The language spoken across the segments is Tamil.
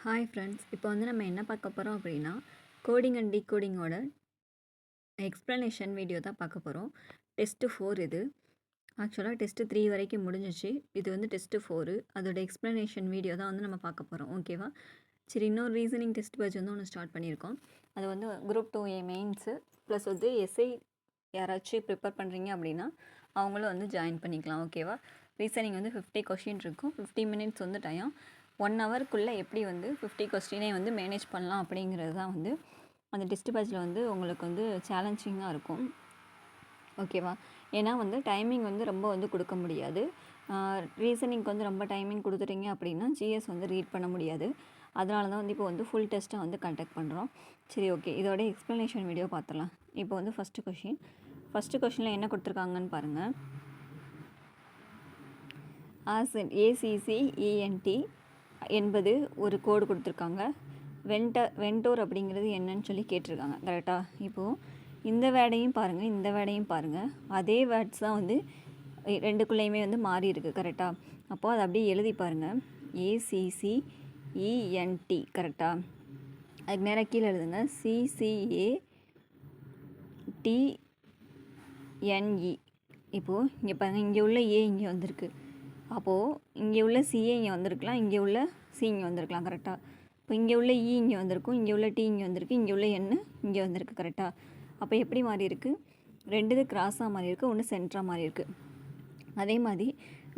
ஹாய் ஃப்ரெண்ட்ஸ், இப்போ வந்து நம்ம என்ன பார்க்க போகிறோம் அப்படின்னா, கோடிங் அண்ட் டீகோடிங்கோட எக்ஸ்ப்ளனேஷன் வீடியோ தான் பார்க்க போகிறோம். டெஸ்ட்டு 4 இது. ஆக்சுவலாக டெஸ்ட்டு 3 வரைக்கும் முடிஞ்சிச்சு. இது வந்து டெஸ்ட்டு 4 அதோட எக்ஸ்ப்ளனேஷன் வீடியோ தான் வந்து நம்ம பார்க்க போகிறோம். ஓகேவா? சரி, இன்னொரு ரீசனிங் டெஸ்ட் பேட்ச் வந்து ஒன்று ஸ்டார்ட் பண்ணியிருக்கோம். அது வந்து குரூப் 2A மெயின்ஸு ப்ளஸ் வந்து எஸ்ஐ யாராச்சும் ப்ரிப்பேர் பண்ணுறீங்க அப்படின்னா அவங்களும் வந்து ஜாயின் பண்ணிக்கலாம். ஓகேவா? ரீசனிங் வந்து 50 கொஷின் இருக்கும். 50 மினிட்ஸ் வந்து டைம். 1 ஹவருக்குள்ளே எப்படி வந்து 50 கொஸ்டினே வந்து மேனேஜ் பண்ணலாம் அப்படிங்கிறது தான் வந்து அந்த டெஸ்ட் பேட்சில் வந்து உங்களுக்கு வந்து சேலஞ்சிங்காக இருக்கும். ஓகேவா? ஏன்னா வந்து டைமிங் வந்து ரொம்ப வந்து கொடுக்க முடியாது. ரீசனிங்க்கு வந்து ரொம்ப டைமிங் கொடுத்துட்டீங்க அப்படின்னா ஜிஎஸ் வந்து ரீட் பண்ண முடியாது. அதனால தான் வந்து இப்போ வந்து ஃபுல் டெஸ்ட்டை வந்து கண்டக்ட் பண்ணுறோம். சரி, ஓகே, இதோட எக்ஸ்ப்ளனேஷன் வீடியோ பார்த்துடலாம். இப்போ வந்து ஃபஸ்ட்டு கொஷினில் என்ன கொடுத்துருக்காங்கன்னு பாருங்கள். ACCENT என்பது ஒரு கோடு கொடுத்துருக்காங்க. வென்டோர் அப்படிங்கிறது என்னன்னு சொல்லி கேட்டிருக்காங்க. கரெக்டாக? இப்போது இந்த வேர்டையும் பாருங்கள், இந்த வேர்டையும் பாருங்கள். அதே வேர்ட்ஸ் தான் வந்து ரெண்டுக்குள்ளேயுமே வந்து மாறி இருக்குது. கரெக்டாக? அப்போது அதை அப்படியே எழுதி பாருங்கள். ACCENT. கரெக்டாக? அதுக்கு நேராக கீழே எழுதுங்க. CCATNE. இப்போது இங்கே பாருங்கள், இங்கே உள்ள ஏ இங்கே வந்திருக்கு. அப்போது இங்கே உள்ள சிஏ இங்கே வந்திருக்கலாம், இங்கே உள்ள சி இங்கே வந்திருக்கலாம். கரெக்டாக? இப்போ இங்கே உள்ள இ இங்கே வந்திருக்கும், இங்கே உள்ள டி இங்கே வந்திருக்கு, இங்கே உள்ள என் இங்கே வந்திருக்கு. கரெக்டாக? அப்போ எப்படி மாறி இருக்குது? ரெண்டு இது கிராஸாக மாறி இருக்குது, ஒன்று சென்டராக மாறி இருக்குது. அதே மாதிரி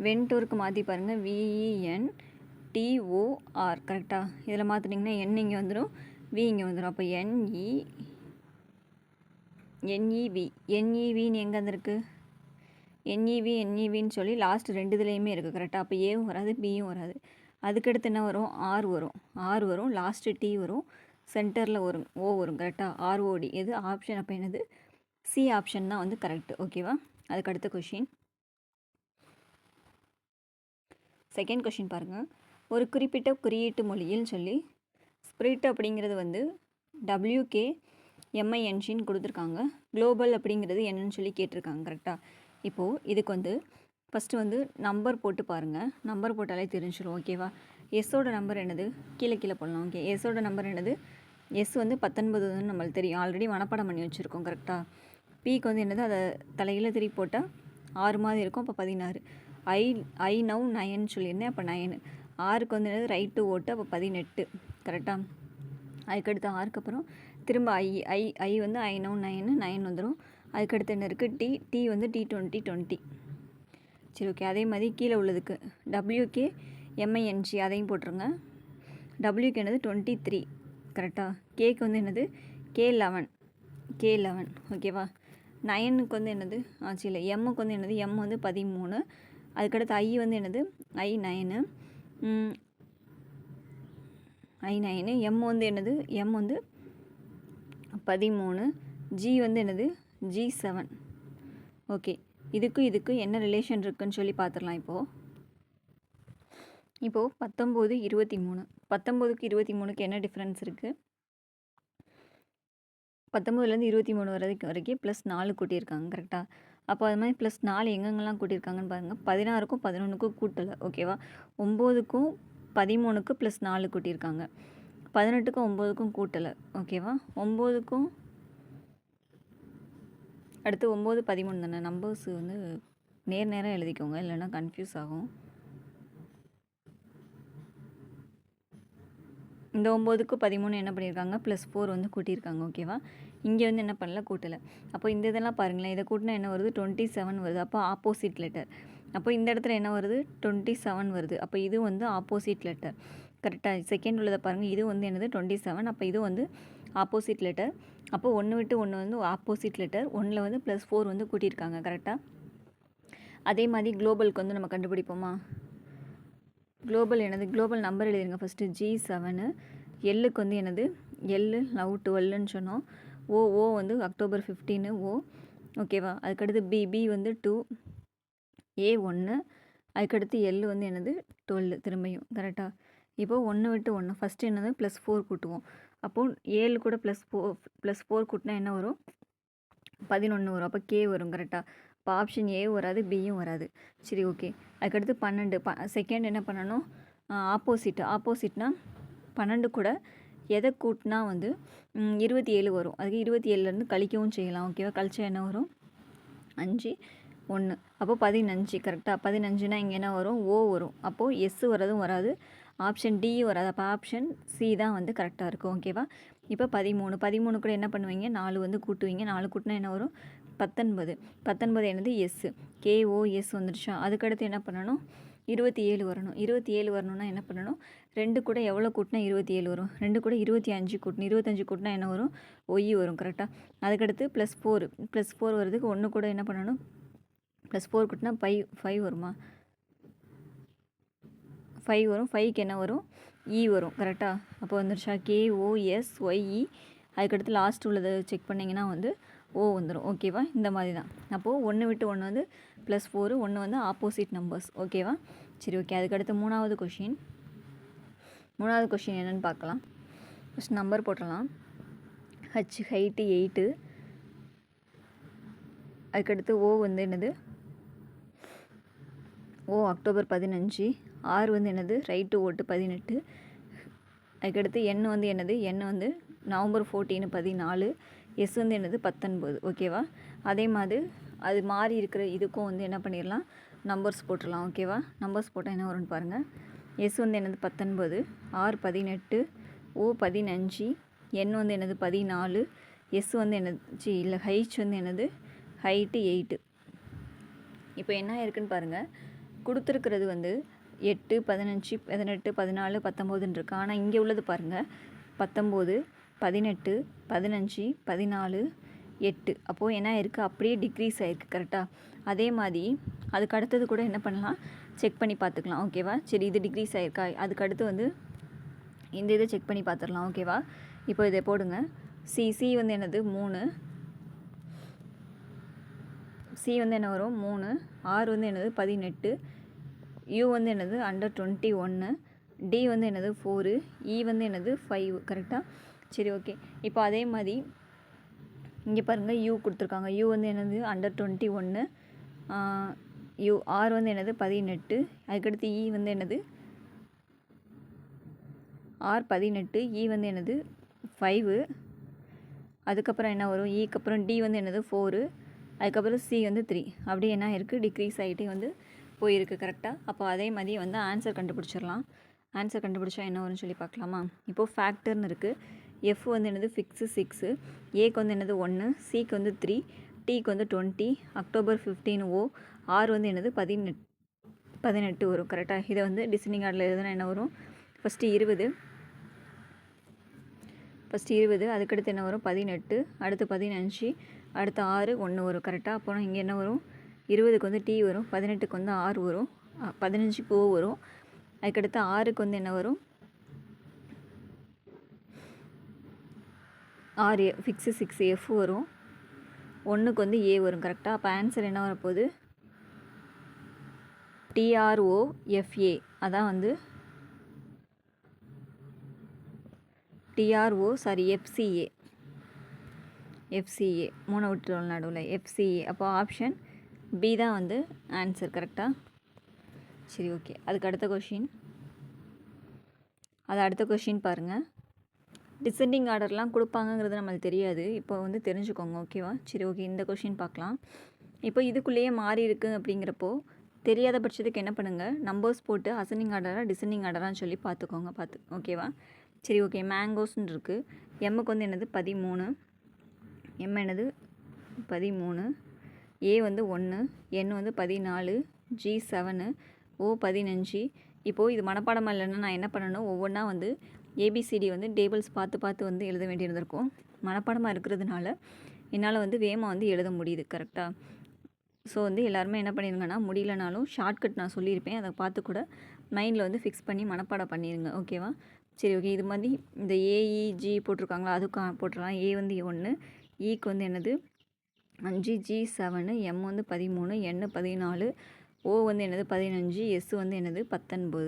வென்டோருக்கு மாற்றி பாருங்கள். VENTOR. கரெக்டாக? இதில் மாற்றிட்டிங்கன்னா என் இங்கே வந்துடும், வி இங்கே வந்துடும். அப்போ NEVன்னு எங்கே வந்திருக்கு? NEVன்னு சொல்லி லாஸ்ட் ரெண்டு இதுலேயுமே இருக்குது. கரெக்டாக? அப்போ ஏவும் வராது, பியும் வராது. அதுக்கடுத்து என்ன வரும்? ஆர் வரும், லாஸ்ட்டு டி வரும், சென்டரில் வரும், ஓ வரும். கரெக்டாக? ROD. எது ஆப்ஷன்? அப்போ என்னது? சி ஆப்ஷன் தான் வந்து கரெக்ட். ஓகேவா? அதுக்கு அடுத்த கொஷின், செகண்ட் கொஷின் பாருங்கள். ஒரு குறிப்பிட்ட குறியீட்டு மொழியில் சொல்லி ஸ்பிரிட் அப்படிங்கிறது வந்து WKMINGன்னு கொடுத்துருக்காங்க. குளோபல் அப்படிங்கிறது என்னன்னு சொல்லி கேட்டிருக்காங்க. கரெக்டாக? இப்போது இதுக்கு வந்து ஃபஸ்ட்டு வந்து நம்பர் போட்டு பாருங்கள். நம்பர் போட்டாலே தெரிஞ்சிடும். ஓகேவா? எஸ்ஸோட நம்பர் என்னது? கீழே போடலாம். ஓகே, எஸ்ஸோட நம்பர் என்னது? எஸ் வந்து 19 நம்மளுக்கு தெரியும், ஆல்ரெடி மனப்பாடம் பண்ணி வச்சுருக்கோம். கரெக்டாக? பிக்கு வந்து என்னது? அதை தலையில் திருப்பி போட்டால் 6 மாதிரி இருக்கும். அப்போ 16. ஐ நவ் 9 சொல்லியிருந்தேன், அப்போ 9. ஆருக்கு வந்து என்னது? ரைட்டு ஓட்டு, அப்போ 18. கரெக்டாக? அதுக்கடுத்து ஆருக்கு அப்புறம் திரும்ப ஐ வந்து ஐ நவ் 9 வந்துடும். அதுக்கடுத்து என்ன இருக்குது? டி வந்து T20. சரி, ஓகே. அதே மாதிரி கீழே உள்ளதுக்கு WKMING அதையும் போட்டுருங்க. டபிள்யூக்கு என்னது? 23. கரெக்டாக? கேக்கு வந்து என்னது? K11. ஓகேவா? 9க்கு வந்து என்னது? இல்லை, எம்முக்கு வந்து என்னது? எம் வந்து 13. அதுக்கடுத்து ஐ வந்து என்னது? I9. எம் வந்து என்னது? எம் வந்து 13. ஜி வந்து என்னது? G7. ஓகே, இதுக்கு என்ன ரிலேஷன் இருக்குன்னு சொல்லி பார்த்துடலாம். இப்போது 19, 23. 19க்கு 23க்கு என்ன டிஃப்ரென்ஸ் இருக்குது? 19லேருந்து 23 வரைக்கும் +4 கூட்டியிருக்காங்க. கரெக்டாக? அப்போ அது மாதிரி +4 எங்கெங்கெல்லாம் கூட்டியிருக்காங்கன்னு பாருங்கள். 16க்கும் 11க்கும் கூட்டலை. ஓகேவா? 9க்கும் 13க்கு +4 கூட்டியிருக்காங்க. 18க்கும் 9க்கும் கூட்டலை. ஓகேவா? 9க்கும் அடுத்து 9, 13 தானே. நம்பர்ஸ் வந்து நேரம் எழுதிக்கோங்க, இல்லைன்னா கன்ஃபியூஸ் ஆகும். இந்த 9க்கு 13 என்ன பண்ணியிருக்காங்க? +4 வந்து கூட்டியிருக்காங்க. ஓகேவா? இங்கே வந்து என்ன பண்ணல? கூட்டலை. அப்போ இந்த இதெல்லாம் பாருங்களேன். இதை கூட்டினா என்ன வருது? 27 வருது. அப்போ ஆப்போசிட் லெட்டர். அப்போ இந்த இடத்துல என்ன வருது? 27 வருது. அப்போ இது வந்து ஆப்போசிட் லெட்டர். கரெக்டாக? செகண்ட் உள்ளதை பாருங்கள். இது வந்து என்னது? 27. அப்போ இது வந்து ஆப்போசிட் லெட்டர். அப்போ 1 விட்டு 1 வந்து ஆப்போசிட் லெட்டர். 1ல் வந்து +4 வந்து கூட்டியிருக்காங்க. கரெக்டாக? அதே மாதிரி குளோபலுக்கு வந்து நம்ம கண்டுபிடிப்போமா? குளோபல் என்னது? குளோபல் நம்பர் எழுதிருங்க ஃபஸ்ட்டு. G7. எல்லுக்கு வந்து என்னது? எல்லு லவ் 12ன்னு சொன்னோம். ஓ வந்து அக்டோபர் 15 ஓ. ஓகேவா? அதுக்கடுத்து பி வந்து 2. A 1. அதுக்கடுத்து எல் வந்து என்னது? 12 திரும்பியும். கரெக்டாக? இப்போது 1 விட்டு 1 ஃபஸ்ட்டு என்னது? +4 கூட்டுவோம். அப்போது 7 கூட +4 கூட்டினா என்ன வரும்? 11 வரும். அப்போ கே வரும். கரெக்டாக? இப்போ ஆப்ஷன் ஏ வராது, பியும் வராது. சரி, ஓகே. அதுக்கடுத்து 12. செகண்ட் என்ன பண்ணணும்? ஆப்போசிட்னா 12 கூட எதை கூட்டினா வந்து 27 வரும். அதுக்கு 27லேருந்து கழிக்கவும் செய்யலாம். ஓகேவா? கழிச்சா என்ன வரும்? 5 1 அப்போ 15 கரெக்டாக. 15னா இங்கே என்ன வரும்? ஓ வரும். அப்போது எஸ் வரதும் வராது, ஆப்ஷன் டி வராது. அப்போ ஆப்ஷன் சி தான் வந்து கரெக்டாக இருக்கும். ஓகேவா? இப்போ 13 கூட என்ன பண்ணுவீங்க? 4 வந்து கூட்டுவீங்க. 4 கூட்டினா என்ன வரும்? 19 என்னது? எஸ்ஸு. கேஓஎஸ் வந்துடுச்சா? அதுக்கடுத்து என்ன பண்ணணும்? 27 வரணும். 27 வரணும்னா என்ன பண்ணணும்? 2 கூட எவ்வளோ கூட்டினா 27 வரும்? 2 கூட 25 கூட்டணும். 25 கூட்டினா என்ன வரும்? ஒய் வரும். கரெக்டாக. அதுக்கடுத்து +4 வரதுக்கு 1 கூட என்ன பண்ணணும்? +4 கூட்டினா 5 வருமா? 5 வரும். 5க்கு என்ன வரும்? இ வரும். கரெக்டாக. அப்போ வந்துருச்சா? கேஓஎஸ்ஒய்இ. அதுக்கடுத்து லாஸ்ட் உள்ளதை செக் பண்ணிங்கன்னா வந்து ஓ வந்துடும். ஓகேவா? இந்த மாதிரி தான். அப்போது 1 விட்டு 1 வந்து +4, 1 வந்து ஆப்போசிட் நம்பர்ஸ். ஓகேவா? சரி, ஓகே. அதுக்கடுத்து மூணாவது கொஷின் என்னென்னு பார்க்கலாம். ஃபஸ்ட் நம்பர் போட்டுடலாம். H height 8. அதுக்கடுத்து ஓ வந்து என்னது? ஓ அக்டோபர் 15. ஆர் வந்து என்னது? ரைட்டு ஓட்டு 18. அதுக்கடுத்து எண் வந்து என்னது? எண் வந்து நவம்பர் 14 14. எஸ் வந்து என்னது? 19. ஓகேவா? அதே மாதிரி அது மாறி இருக்கிற இதுக்கும் வந்து என்ன பண்ணிடலாம்? நம்பர்ஸ் போட்டுடலாம். ஓகேவா? நம்பர்ஸ் போட்டால் என்ன வரும்னு பாருங்கள். எஸ் வந்து என்னது? 19. ஆர் 18. ஓ 15. எண் வந்து என்னது? 14. எஸ் வந்து என்னது? இல்லை, ஹைச் வந்து என்னது? ஹைட்டு 8. இப்போ என்ன இருக்குன்னு பாருங்கள். கொடுத்துருக்கிறது வந்து 8 15 18 14 19 இருக்கு. ஆனால் இங்கே உள்ளது பாருங்கள் 19 18 15 14 8. அப்போது என்ன இருக்குது? அப்படியே டிக்ரீஸ் ஆகிருக்கு. கரெக்டாக. அதே மாதிரி அதுக்கு அடுத்தது கூட என்ன பண்ணலாம்? செக் பண்ணி பார்த்துக்கலாம். ஓகேவா? சரி, இது டிக்ரீஸ் ஆகிருக்கா? அதுக்கு அடுத்து வந்து இந்த இதை செக் பண்ணி பார்த்துடலாம். ஓகேவா? இப்போ இதை போடுங்க. சி வந்து என்னது? 3. சி வந்து என்ன வரும்? 3. ஆர் வந்து என்னது? 18. யூ வந்து என்னது? அண்டர் 21. டி வந்து என்னது? 4. இ வந்து என்னது? 5. கரெக்டாக. சரி, ஓகே. இப்போ அதே மாதிரி இங்கே பாருங்கள், யூ கொடுத்துருக்காங்க. யூ வந்து என்னது? அண்டர் 21. யூ ஆர் வந்து என்னது? 18. அதுக்கடுத்து இ வந்து என்னது? ஆர் 18. இ வந்து என்னது? 5. அதுக்கப்புறம் என்ன வரும்? இக்கு அப்புறம் டி வந்து என்னது? 4. அதுக்கப்புறம் சி வந்து 3. அப்படி என்ன இருக்குது? டிக்ரீஸ் ஆகிட்டே வந்து போயிருக்கு. கரெக்டாக. அப்போ அதே மாதிரி வந்து ஆன்சர் கண்டுபிடிச்சிடலாம். ஆன்சர் கண்டுபிடிச்சா என்ன வரும்னு சொல்லி பார்க்கலாமா? இப்போது ஃபேக்டர்னு இருக்குது. எஃப் வந்து என்னது? ஃபிக்ஸு 6. ஏக்கு வந்து என்னது? 1. சிக்கு வந்து 3. டிக்கு வந்து 20. அக்டோபர் 15 ஓ. ஆர் வந்து என்னது? 18 வரும். கரெக்டாக. இதை வந்து டிசெண்டிங் ஆர்டரில் எழுதுனா என்ன வரும்? ஃபஸ்ட்டு 20. அதுக்கடுத்து என்ன வரும்? 18. அடுத்து 15. அடுத்து 6 1 வரும். கரெக்டாக. அப்போனா இங்கே என்ன வரும்? 20க்கு வந்து டி வரும். 18க்கு வந்து ஆர் வரும். 15க்கு ஓ வரும். அதுக்கடுத்து 6க்கு வந்து என்ன வரும்? ஆர் ஃபிக்ஸு 6 எஃப் வரும். 1க்கு வந்து ஏ வரும். கரெக்டாக. அப்போ ஆன்சர் என்ன வரப்போகுது? டிஆர்ஓஎஃப்ஏ. அதான் வந்து எஃப்சிஏ 3 விட்டுருவோம் நடுவில். எஃப்சிஏ. அப்போ ஆப்ஷன் பி தான் வந்து ஆன்சர். கரெக்டாக. சரி, ஓகே. அதுக்கு அடுத்த கொஷின் பாருங்கள். டிசெண்டிங் ஆர்டர்லாம் கொடுப்பாங்கங்கிறது நம்மளுக்கு தெரியாது. இப்போ வந்து தெரிஞ்சுக்கோங்க. ஓகேவா? சரி, ஓகே. இந்த கொஷின் பார்க்கலாம். இப்போ இதுக்குள்ளேயே மாறி இருக்குது அப்படிங்கிறப்போ தெரியாத பட்சத்துக்கு என்ன பண்ணுங்கள்? நம்பர்ஸ் போட்டு அசெண்டிங் ஆர்டராக டிசெண்டிங் ஆர்டரான்னு சொல்லி பார்த்துக்கோங்க. ஓகேவா? சரி, ஓகே. மேங்கோஸ்ன்னு இருக்குது. எம்முக்கு வந்து என்னது? 13. எம் என்னது? 13. ஏ வந்து 1. என் வந்து 14. ஜி 7. ஓ 15. இப்போது இது மனப்பாடமாக இல்லைன்னா நான் என்ன பண்ணணும்? ஒவ்வொன்றா வந்து ஏபிசிடி வந்து டேபிள்ஸ் பார்த்து வந்து எழுத வேண்டியிருந்திருக்கும். மனப்பாடமாக இருக்கிறதுனால என்னால் வந்து வேகமாக வந்து எழுத முடியுது. கரெக்டாக. ஸோ வந்து எல்லாருமே என்ன பண்ணிடுங்கன்னா, முடியலனாலும் ஷார்ட்கட் நான் சொல்லியிருப்பேன். அதை பார்த்து கூட மைண்டில் வந்து ஃபிக்ஸ் பண்ணி மனப்பாடம் பண்ணிடுங்க. ஓகேவா? சரி, ஓகே. இது மாதிரி இந்த ஏஇஜி போட்டிருக்காங்களா? அதுக்கு போட்டுடலாம். ஏ வந்து 1. ஈக்கு வந்து என்னது? 5. ஜி 7. எம் வந்து 13. என் 14. ஓ வந்து என்னது? 15. எஸ் வந்து என்னது? 19.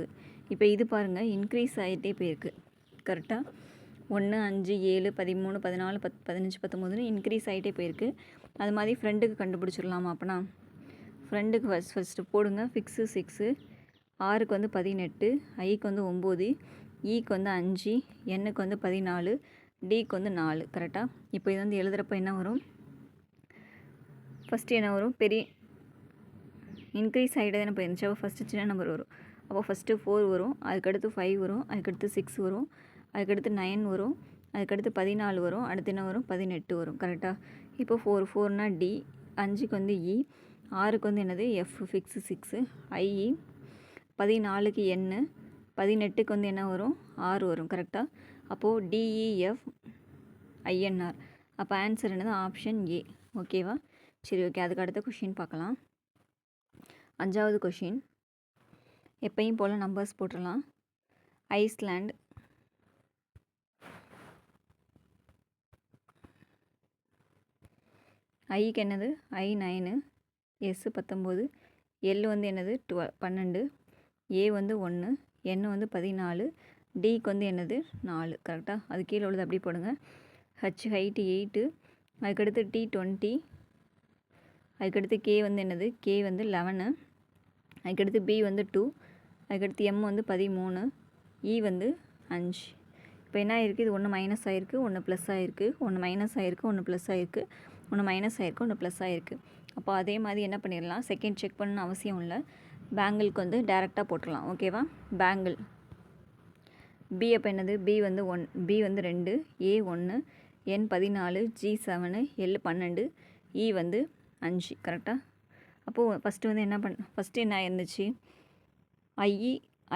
இப்போ இது பாருங்கள், இன்க்ரீஸ் ஆகிட்டே போயிருக்கு. கரெக்டாக. 1 5 7 13 14 10 15 19 இன்க்ரீஸ் ஆகிட்டே போயிருக்கு. அது மாதிரி ஃப்ரெண்டுக்கு கண்டுபிடிச்சிடலாமா? அப்போனா ஃப்ரெண்டுக்கு ஃபஸ்ட்டு போடுங்க. ஃபிக்ஸு 6. ஆருக்கு வந்து 18. ஐக்கு வந்து 9. ஈக்கு வந்து 5, எண்ணுக்கு வந்து 14, டிக்கு வந்து 4 கரெக்டாக. இப்போ இது வந்து எழுதுகிறப்ப என்ன வரும், ஃபஸ்ட்டு என்ன வரும், பெரிய இன்க்ரீஸ் ஆகிட்டே தானே போயிருந்துச்சு. அப்போ ஃபஸ்ட்டு சின்ன நம்பர் வரும். அப்போ ஃபஸ்ட்டு 4 வரும், அதுக்கடுத்து 5 வரும், அதுக்கடுத்து 6 வரும், அதுக்கடுத்து 9 வரும், அதுக்கடுத்து 14 வரும், அடுத்து என்ன வரும் 18 வரும் கரெக்டாக. இப்போ 4னா டி, 5க்கு வந்து இ, 6க்கு வந்து என்னது எஃப் ஃபிக்ஸு 6, ஐஇ, 14க்கு எண்ணு, 18க்கு வந்து என்ன வரும் 6 வரும் கரெக்டாக. அப்போது டிஇஎஃப் ஐஎன்ஆர். அப்போ ஆன்சர் என்னது ஆப்ஷன் ஏ. ஓகேவா. சரி ஓகே, அதுக்கு அடுத்த கொஷின் பார்க்கலாம். 5வது கொஷின், எப்பயும் போல் நம்பர்ஸ் போட்டுடலாம். ஐஸ்லாண்ட், ஐக்கு என்னது I9, எஸ் 19, எல் வந்து என்னது 12, ஏ வந்து 1, என் வந்து 14, டிக்கு வந்து என்னது 4 கரெக்டாக. அது கீழே உள்ளது அப்படி போடுங்க. ஹச் ஹைட்டு 8, அதுக்கடுத்து டி 20, அதுக்கடுத்து கே வந்து என்னது கே வந்து 11, அதுக்கடுத்து பி வந்து 2, அதுக்கடுத்து எம் வந்து 13, இ வந்து 5. இப்போ என்ன ஆகிருக்கு, இது ஒன்று மைனஸ் ஆகிருக்கு, ஒன்று ப்ளஸ் ஆகிருக்கு, ஒன்று மைனஸ் ஆகிருக்கு, ஒன்று ப்ளஸ் ஆகிருக்கு, ஒன்று மைனஸ் ஆகிருக்கு, ஒன்று ப்ளஸ் ஆகிருக்கு. அப்போ அதே மாதிரி என்ன பண்ணிடலாம், செகண்ட் செக் பண்ணணும்னு அவசியம் இல்லை, பேங்கிளுக்கு வந்து டேரெக்டாக போட்டுடலாம். ஓகேவா. பேங்கிள் பி அப்போ என்னது பி வந்து 1, பி வந்து 2, ஏ 1, என் 14, ஜி 7, எல் 12, இ வந்து 5 கரெக்டாக. அப்போது ஃபஸ்ட்டு வந்து ஃபஸ்ட்டு என்ன இருந்துச்சு,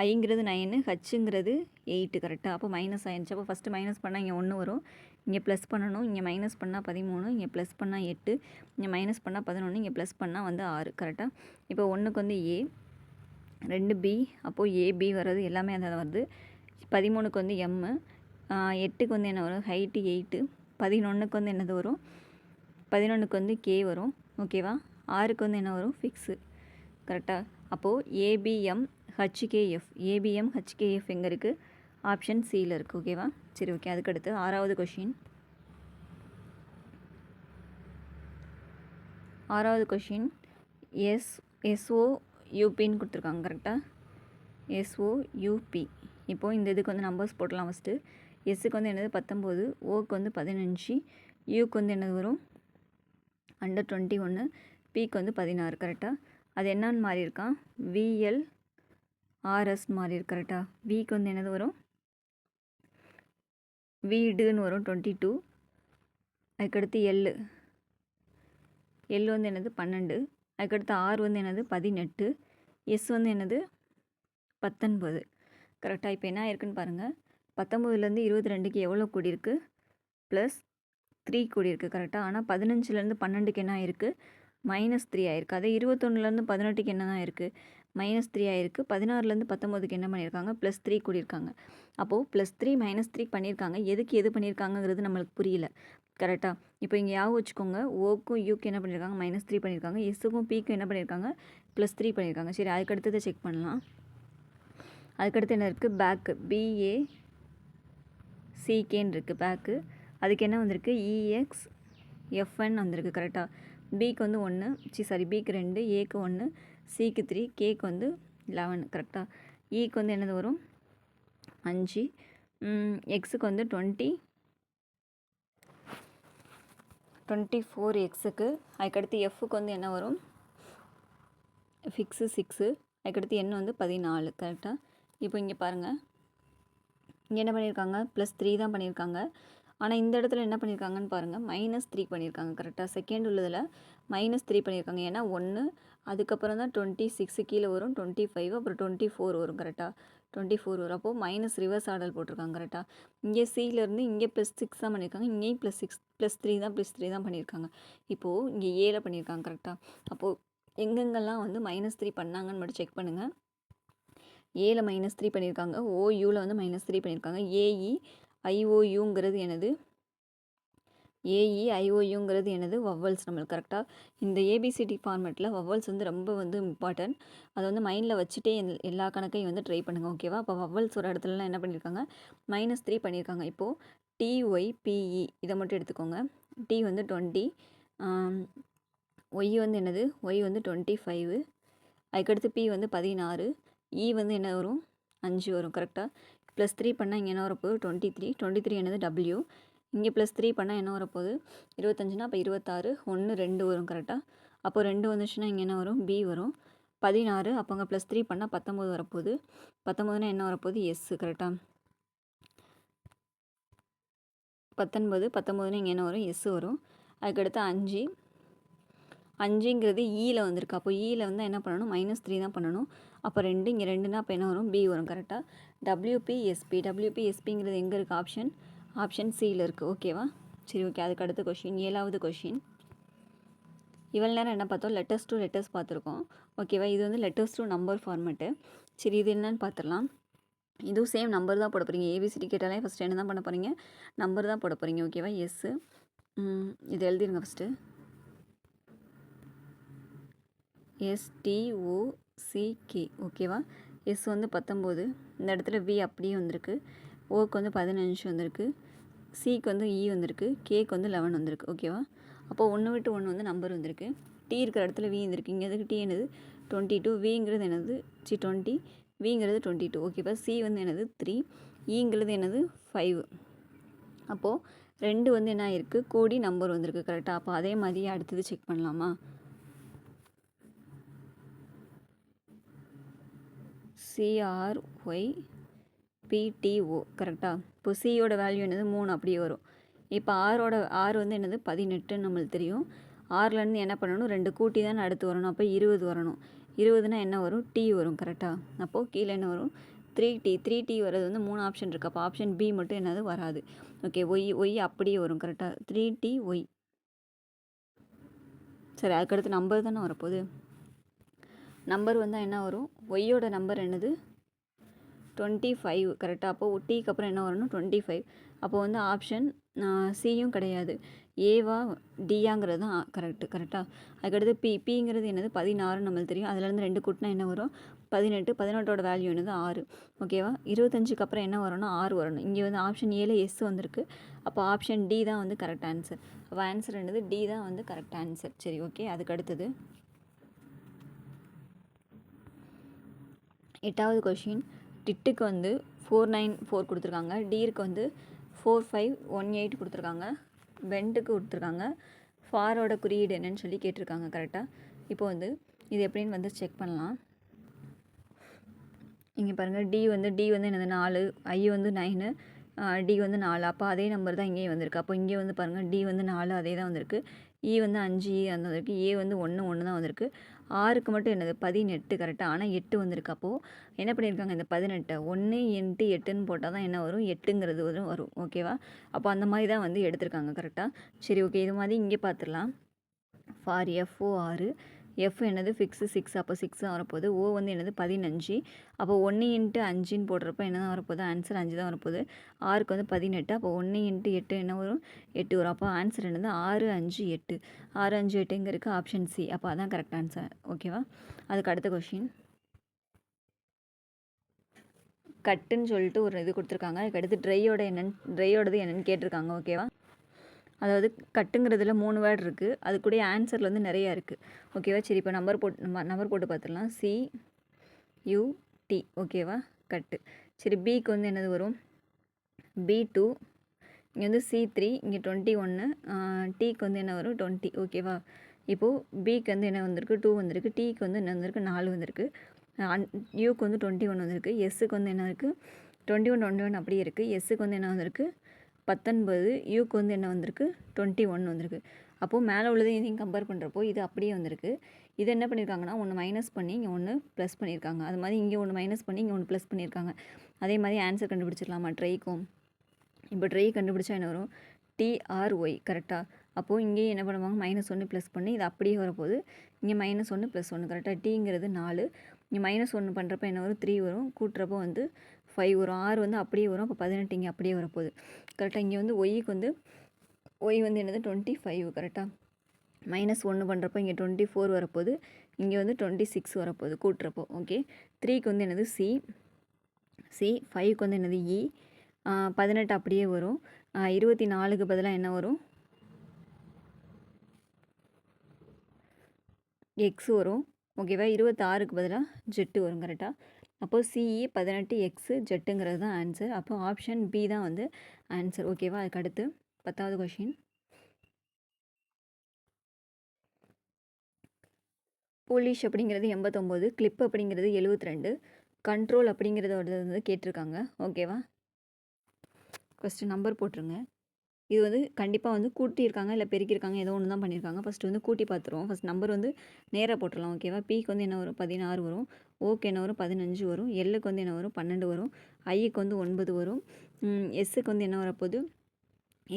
ஐங்கிறது 9, ஹச்சுங்கிறது 8 கரெக்டாக. அப்போ மைனஸ் ஆயிருந்துச்சு. அப்போ ஃபஸ்ட்டு மைனஸ் பண்ணால் இங்கே 1 வரும், இங்கே ப்ளஸ் பண்ணணும், இங்கே மைனஸ் பண்ணால் 13, இங்கே ப்ளஸ் பண்ணால் 8, இங்கே மைனஸ் பண்ணால் 11, இங்கே ப்ளஸ் பண்ணால் வந்து 6 கரெக்டாக. இப்போ 1க்கு வந்து ஏ, 2 பி, அப்போது ஏபி வர்றது எல்லாமே அந்த வருது. 13க்கு வந்து எம்மு, 8க்கு வந்து என்ன வரும் ஹைட்டு 8, 11க்கு வந்து என்னது வரும் 11க்கு வந்து கே வரும். ஓகேவா. 6க்கு வந்து என்ன வரும் ஃபிக்ஸு கரெக்டாக. அப்போது ஏபிஎம் ஹச்கேஎஃப், ஏபிஎம் ஹச்கேஎஃப் எங்கே இருக்குது, ஆப்ஷன் சியில் இருக்குது. ஓகேவா. சரி ஓகே, அதுக்கடுத்து 6வது கொஷின். 6வது கொஷின், எஸ்ஓயூபின்னு கொடுத்துருக்காங்க கரெக்டாக. எஸ்ஓயூபி. இப்போது இந்த இதுக்கு வந்து நம்பர்ஸ் போட்டலாம். ஃபஸ்ட்டு எஸ்ஸுக்கு வந்து என்னது 19, ஓக்கு வந்து 15, யூக்கு வந்து என்னது வரும் அண்டர் 21, பிக்கு வந்து 16 கரெக்டாக. அது என்னன்னு மாறி இருக்கான், விஎல்ஆர்எஸ் மாறி இருக்கு கரெக்டாக. விக்கு வந்து என்னது வரும் வீடுன்னு வரும் 22, அதுக்கடுத்து எல் வந்து என்னது 12, அதுக்கடுத்து ஆர் வந்து என்னது 18, எஸ் வந்து என்னது 19 கரெக்டாக. இப்போ என்ன இருக்குன்னு பாருங்கள், 19லேருந்து 22க்கு எவ்வளோ கூடியிருக்கு, ப்ளஸ் 3 கூடியிருக்கு கரெக்டாக. ஆனால் 15லேருந்து 12க்கு என்ன ஆயிருக்கு, -3 ஆயிருக்கு. அதே 21லேருந்து 18க்கு என்ன தான் இருக்குது, -3 ஆயிருக்கு. 16லேருந்து 19க்கு என்ன பண்ணியிருக்காங்க, +3 கூடியிருக்காங்க. அப்போது +3 -3 பண்ணியிருக்காங்க. எதுக்கு எது பண்ணியிருக்காங்கங்கிறது நம்மளுக்கு புரியல கரெக்டாக. இப்போ இங்கே ஞாபகம் வச்சுக்கோங்க, ஓக்கும் யூக்கு என்ன பண்ணியிருக்காங்க -3 பண்ணியிருக்காங்க, எஸ்ஸுக்கும் பிக்கும் என்ன பண்ணியிருக்காங்க +3 பண்ணியிருக்காங்க. சரி, அதுக்கடுத்ததை செக் பண்ணலாம். அதுக்கடுத்து என்ன இருக்குது, பேக்கு பிஏசிகேன்னு இருக்குது பேக்கு. அதுக்கு என்ன வந்திருக்கு இஎக்ஸ்எஃப்என் வந்திருக்கு கரெக்டாக. பிக்கு வந்து 1, பிக்கு 2, ஏக்கு 1, சிக்கு 3, கேக்கு வந்து 11 கரெக்டாக. இக்கு வந்து என்னது வரும் 5, எக்ஸுக்கு வந்து 24 எக்ஸுக்கு. அதுக்கடுத்து எஃப்க்கு வந்து என்ன வரும் ஃபிக்ஸு 6, அதுக்கடுத்து எண் வந்து 14 கரெக்டாக. இப்போ இங்கே பாருங்கள், இங்கே என்ன பண்ணியிருக்காங்க +3 தான் பண்ணியிருக்காங்க. ஆனால் இந்த இடத்துல என்ன பண்ணியிருக்காங்கன்னு பாருங்கள், -3 பண்ணியிருக்காங்க கரெக்டாக. செகண்ட் உள்ளதில் -3 பண்ணியிருக்காங்க. ஏன்னா 1, அதுக்கப்புறம் தான் 26 கீழே வரும், 25, அப்புறம் 24 வரும் கரெக்டாக. 24 வரும். அப்போது மைனஸ் ரிவர்ஸ் ஆர்டர் போட்டிருக்காங்க கரெக்டாக. இங்கே சியிலேருந்து இங்கே +6 தான் பண்ணியிருக்காங்க, இங்கேயும் +3 தான் பண்ணியிருக்காங்க. இப்போது இங்கே ஏல பண்ணியிருக்காங்க கரெக்டாக. அப்போது எங்கெங்கெல்லாம் வந்து -3 பண்ணாங்கன்னு மட்டும் செக் பண்ணுங்கள். ஏல -3 பண்ணியிருக்காங்க, ஓயூவில் வந்து -3 பண்ணியிருக்காங்க. ஐஓயூங்கிறது என்னது வவ்வல்ஸ் நம்மளுக்கு கரெக்டாக. இந்த ஏபிசிடி ஃபார்மேட்டில் வவ்வல்ஸ் வந்து ரொம்ப வந்து இம்பார்ட்டன்ட். அதை வந்து மைண்டில் வச்சுட்டே எல்லா கணக்கையும் வந்து ட்ரை பண்ணுங்கள். ஓகேவா. அப்போ வவ்வல்ஸ் ஒரு இடத்துலலாம் என்ன பண்ணியிருக்காங்க -3 பண்ணியிருக்காங்க. இப்போது டிஒய்பிஇ இதை மட்டும் எடுத்துக்கோங்க. டி வந்து 20, ஒய் வந்து என்னது ஒய் வந்து 25, அதுக்கடுத்து பி வந்து 16, இ வந்து என்ன வரும் 5 வரும் கரெக்டாக. +3 பண்ணால் இங்கே என்ன வரப்போகுது 23. 23 என்னது W. இங்கே +3 பண்ணால் என்ன வரப்போகுது 25னா அப்போ 26. 1 2 வரும் கரெக்டாக. அப்போ 2 வந்துச்சுன்னா இங்கே என்ன வரும் B வரும். 16 அப்போ அங்கே +3 பண்ணால் 19 வரப்போகுது. 19னா என்ன வரப்போகுது S கரெக்டாக. 19 19னா இங்கே என்ன வரும் S வரும். அதுக்கடுத்து 5 5ங்கிறது ஈயில் வந்திருக்கு. அப்போ ஈயில் வந்து என்ன பண்ணணும் -3 தான் பண்ணணும். அப்போ 2 இங்கே 2னா அப்போ என்ன வரும் B வரும் கரெக்டாக. WPSP WPSPங்கிறது எங்கே இருக்குது ஆப்ஷன் சியில் இருக்குது. ஓகேவா. சரி ஓகே. அதுக்கு அடுத்த கொஷின் 7வது கொஷின். இவ்வளோ நேரம் என்ன பார்த்தோம் லெட்டர்ஸ் டு லெட்டர்ஸ் பார்த்துருக்கோம். ஓகேவா. இது வந்து லெட்டர்ஸ் டு நம்பர் ஃபார்மேட்டு. சரி இது என்னன்னு பார்த்துடலாம். இதுவும் சேம் நம்பர் தான் போட போகிறீங்க. ஏபிசிடி கேட்டாலே ஃபஸ்ட்டு என்ன தான் பண்ண போகிறீங்க நம்பர் தான் போட போகிறீங்க. ஓகேவா. எஸ்ஸு இது எழுதிருங்க ஃபஸ்ட்டு. STOCK. ஓகேவா. எஸ் வந்து 19. இந்த இடத்துல V அப்படியே வந்திருக்கு. ஓக்கு வந்து 15 வந்திருக்கு. சிக்கு வந்து இ வந்திருக்கு. கேக்கு வந்து 11 வந்திருக்கு. ஓகேவா. அப்போ 1 விட்டு 1 வந்து நம்பர் வந்திருக்கு. டி இருக்கிற இடத்துல V வந்திருக்கு. இங்கே எதுக்கு டி என்னது 22. விங்கிறது என்னது 20. விங்கிறது 22. ஓகேவா. சி வந்து என்னது 3. ஈங்கிறது என்னது 5. அப்போது 2 வந்து என்ன ஆயிருக்கு கூடி நம்பர் வந்திருக்கு கரெக்டாக. அப்போ அதே மாதிரி அடுத்தது செக் பண்ணலாமா. CRYPTO கரெக்டாக. இப்போ சியோட வேல்யூ என்னது 3 அப்படியே வரும். இப்போ ஆர் வந்து என்னது 18 நம்மளுக்கு தெரியும். ஆர்லேருந்து என்ன பண்ணணும் 2 கூட்டி தானே அடுத்து வரணும். அப்போ 20 வரணும். 20னா என்ன வரும் டி வரும் கரெக்டாக. அப்போது கீழே என்ன வரும் 3T வர்றது வந்து 3 ஆப்ஷன் இருக்குது. அப்போ ஆப்ஷன் பி மட்டும் என்னது வராது. ஓகே. ஒய் அப்படியே வரும் கரெக்டாக 3TY. சரி அதுக்கடுத்து நம்பர் தானே வரப்போகுது. நம்பர் வந்தால் என்ன வரும் ஒய்யோட நம்பர் என்னது 25 கரெக்டாக. அப்போது டீக்கு அப்புறம் என்ன வரணும் 25. அப்போ வந்து ஆப்ஷன் சியும் கிடையாது. ஏவா டியாங்கிறது தான் கரெக்டாக. அதுக்கடுத்து பிங்கிறது என்னது 16 நம்மளுக்கு தெரியும். அதுலேருந்து 2 கூட்டினா என்ன வரும் 18. 18ஓட வேல்யூ என்னது 6. ஓகேவா. 25க்கு அப்புறம் என்ன வரணும் 6 வரணும். இங்கே வந்து ஆப்ஷன் ஏல எஸ் வந்திருக்கு. அப்போ ஆப்ஷன் டி தான் வந்து கரெக்ட் ஆன்சர். அப்போ ஆன்சர் என்னது டி தான் வந்து கரெக்ட் ஆன்சர். சரி ஓகே. அதுக்கு அடுத்தது 8வது கொஷின். டிட்டுக்கு வந்து 494 கொடுத்துருக்காங்க. டீருக்கு வந்து 4518 கொடுத்துருக்காங்க. பெண்டுக்கு கொடுத்துருக்காங்க. ஃபாரோட குறியீடு என்னன்னு சொல்லி கேட்டிருக்காங்க கரெக்டாக. இப்போ வந்து இது எப்படின்னு வந்து செக் பண்ணலாம். இங்கே பாருங்கள் டி வந்து என்னது 4, ஐ வந்து 9, டி வந்து 4. அப்போ அதே நம்பர் தான் இங்கேயும் வந்திருக்கு. அப்போ இங்கே வந்து பாருங்கள் டி வந்து 4 அதே தான் வந்திருக்கு. இ வந்து 5 அந்த வந்திருக்கு. ஏ வந்து 1 தான் வந்திருக்கு. ஆறுக்கு மட்டும் என்னது 18 கரெக்டாக. ஆனால் 8 வந்திருக்கு. அப்போது என்ன பண்ணியிருக்காங்க இந்த 18 1 × 8ன்னு போட்டால் தான் என்ன வரும் 8ங்கிறது வரும். ஓகேவா. அப்போ அந்த மாதிரி தான் வந்து எடுத்திருக்காங்க கரெக்டாக. சரி ஓகே. இது மாதிரி இங்கே பார்த்துடலாம். ஃபார் FOR எஃப் என்னது ஃபிக்ஸு 6. அப்போ 6 தான் வரப்போகுது. ஓ வந்து என்னது 15. அப்போ 1 × 5ன்னு போடுறப்ப என்ன தான் வரப்போகுது ஆன்சர் 5 தான் வரப்போகுது. ஆறுக்கு வந்து 18. அப்போ 1 × 8 என்ன வரும் 8 வரும். அப்போ ஆன்சர் என்னது 6 5 8. 6 5 8 எங்கே இருக்குது ஆப்ஷன் சி. அப்போ அதான் கரெக்ட் ஆன்சர். ஓகேவா. அதுக்கு அடுத்த கொஷின். கட்டுன்னு சொல்லிட்டு ஒரு இது கொடுத்துருக்காங்க. அதுக்கடுத்து ட்ரையோடது என்னென்னு கேட்டிருக்காங்க. ஓகேவா. அதாவது கட்டுங்கிறதுல 3 வேர்டு இருக்குது. அது கூட ஆன்சரில் வந்து நிறையா இருக்குது. ஓகேவா. சரி இப்போ நம்பர் போட்டு பார்த்துடலாம். CUT. ஓகேவா. கட்டு. சரி பிக்கு வந்து என்னது வரும் B2. இங்கே வந்து C3. இங்கே 21. டீக்கு வந்து என்ன வரும் 20. ஓகேவா. இப்போது பிக்கு வந்து என்ன வந்திருக்கு 2 வந்திருக்கு. டீக்கு வந்து என்ன வந்திருக்கு 4 வந்திருக்கு. யூக்கு வந்து 21 வந்திருக்கு. எஸ்ஸுக்கு வந்து என்ன இருக்குது 21 அப்படியே இருக்குது. எஸ்ஸுக்கு வந்து என்ன வந்திருக்கு 19. யூக்கு வந்து என்ன வந்திருக்கு 21 வந்திருக்கு. அப்போது மேலே உள்ளதை இதையும் கம்பேர் பண்ணுறப்போ இது அப்படியே வந்திருக்கு. இது என்ன பண்ணியிருக்காங்கன்னா ஒன்று மைனஸ் பண்ணி இங்கே ஒன்று ப்ளஸ் பண்ணியிருக்காங்க. அது மாதிரி இங்கே ஒன்று மைனஸ் பண்ணி இங்கே ஒன்று ப்ளஸ் பண்ணியிருக்காங்க. அதே மாதிரி ஆன்சர் கண்டுபிடிச்சிடலாமா ட்ரைக்கும். இப்போ ட்ரை கண்டுபிடிச்சா என்ன வரும் TRY கரெக்டாக. அப்போது இங்கேயும் என்ன பண்ணுவாங்க -1 ப்ளஸ் பண்ணி இது அப்படியே வரப்போகுது. இங்கே -1 + 1 கரெக்டாக. டீங்கிறது 4. இங்கே -1 பண்ணுறப்ப என்ன வரும் 3 வரும். கூட்டுறப்போ வந்து 5 வரும். 6 வந்து அப்படியே வரும். அப்போ 18 இங்கே அப்படியே வரப்போகுது கரெக்டாக. இங்கே வந்து ஒய்க்கு வந்து ஒய் வந்து என்னது 25 கரெக்டாக. -1 பண்ணுறப்போ இங்கே 24 வரப்போகுது. இங்கே வந்து 26 வரப்போகுது கூட்டுறப்போ. ஓகே. 3க்கு வந்து என்னது சி. 5க்கு வந்து என்னது இ. 18 அப்படியே வரும். 24க்கு பதிலாக என்ன வரும் எக்ஸ் வரும். ஓகேவா. 26க்கு பதிலாக ஜெட்டு வரும் கரெக்டாக. அப்போது சிஇ 18 ஜெட்டுங்கிறது தான் ஆன்சர். அப்போ ஆப்ஷன் பி தான் வந்து ஆன்சர். ஓகேவா? அதுக்கு அடுத்து 10வது கொஷின். போலிஷ் அப்படிங்கிறது 89, கிளிப் அப்படிங்கிறது 72, கண்ட்ரோல் அப்படிங்கிறதோட வந்து கேட்டிருக்காங்க. ஓகேவா? ஃபஸ்ட்டு நம்பர் போட்டுருங்க. இது வந்து கண்டிப்பாக வந்து கூட்டியிருக்காங்க இல்லை பெருக்கியிருக்காங்க, ஏதோ ஒன்று தான் பண்ணியிருக்காங்க. ஃபஸ்ட்டு வந்து கூட்டி பார்த்துருவோம். ஃபஸ்ட் நம்பர் வந்து நேராக போட்டுடலாம். ஓகேவா? பிக்கு வந்து என்ன வரும்? 16 வரும். ஓக்கு என்ன வரும்? 15 வரும். எல்லுக்கு வந்து என்ன வரும்? 12 வரும். ஐக்கு வந்து 9 வரும். எஸ்ஸுக்கு வந்து என்ன வரப்போகுது?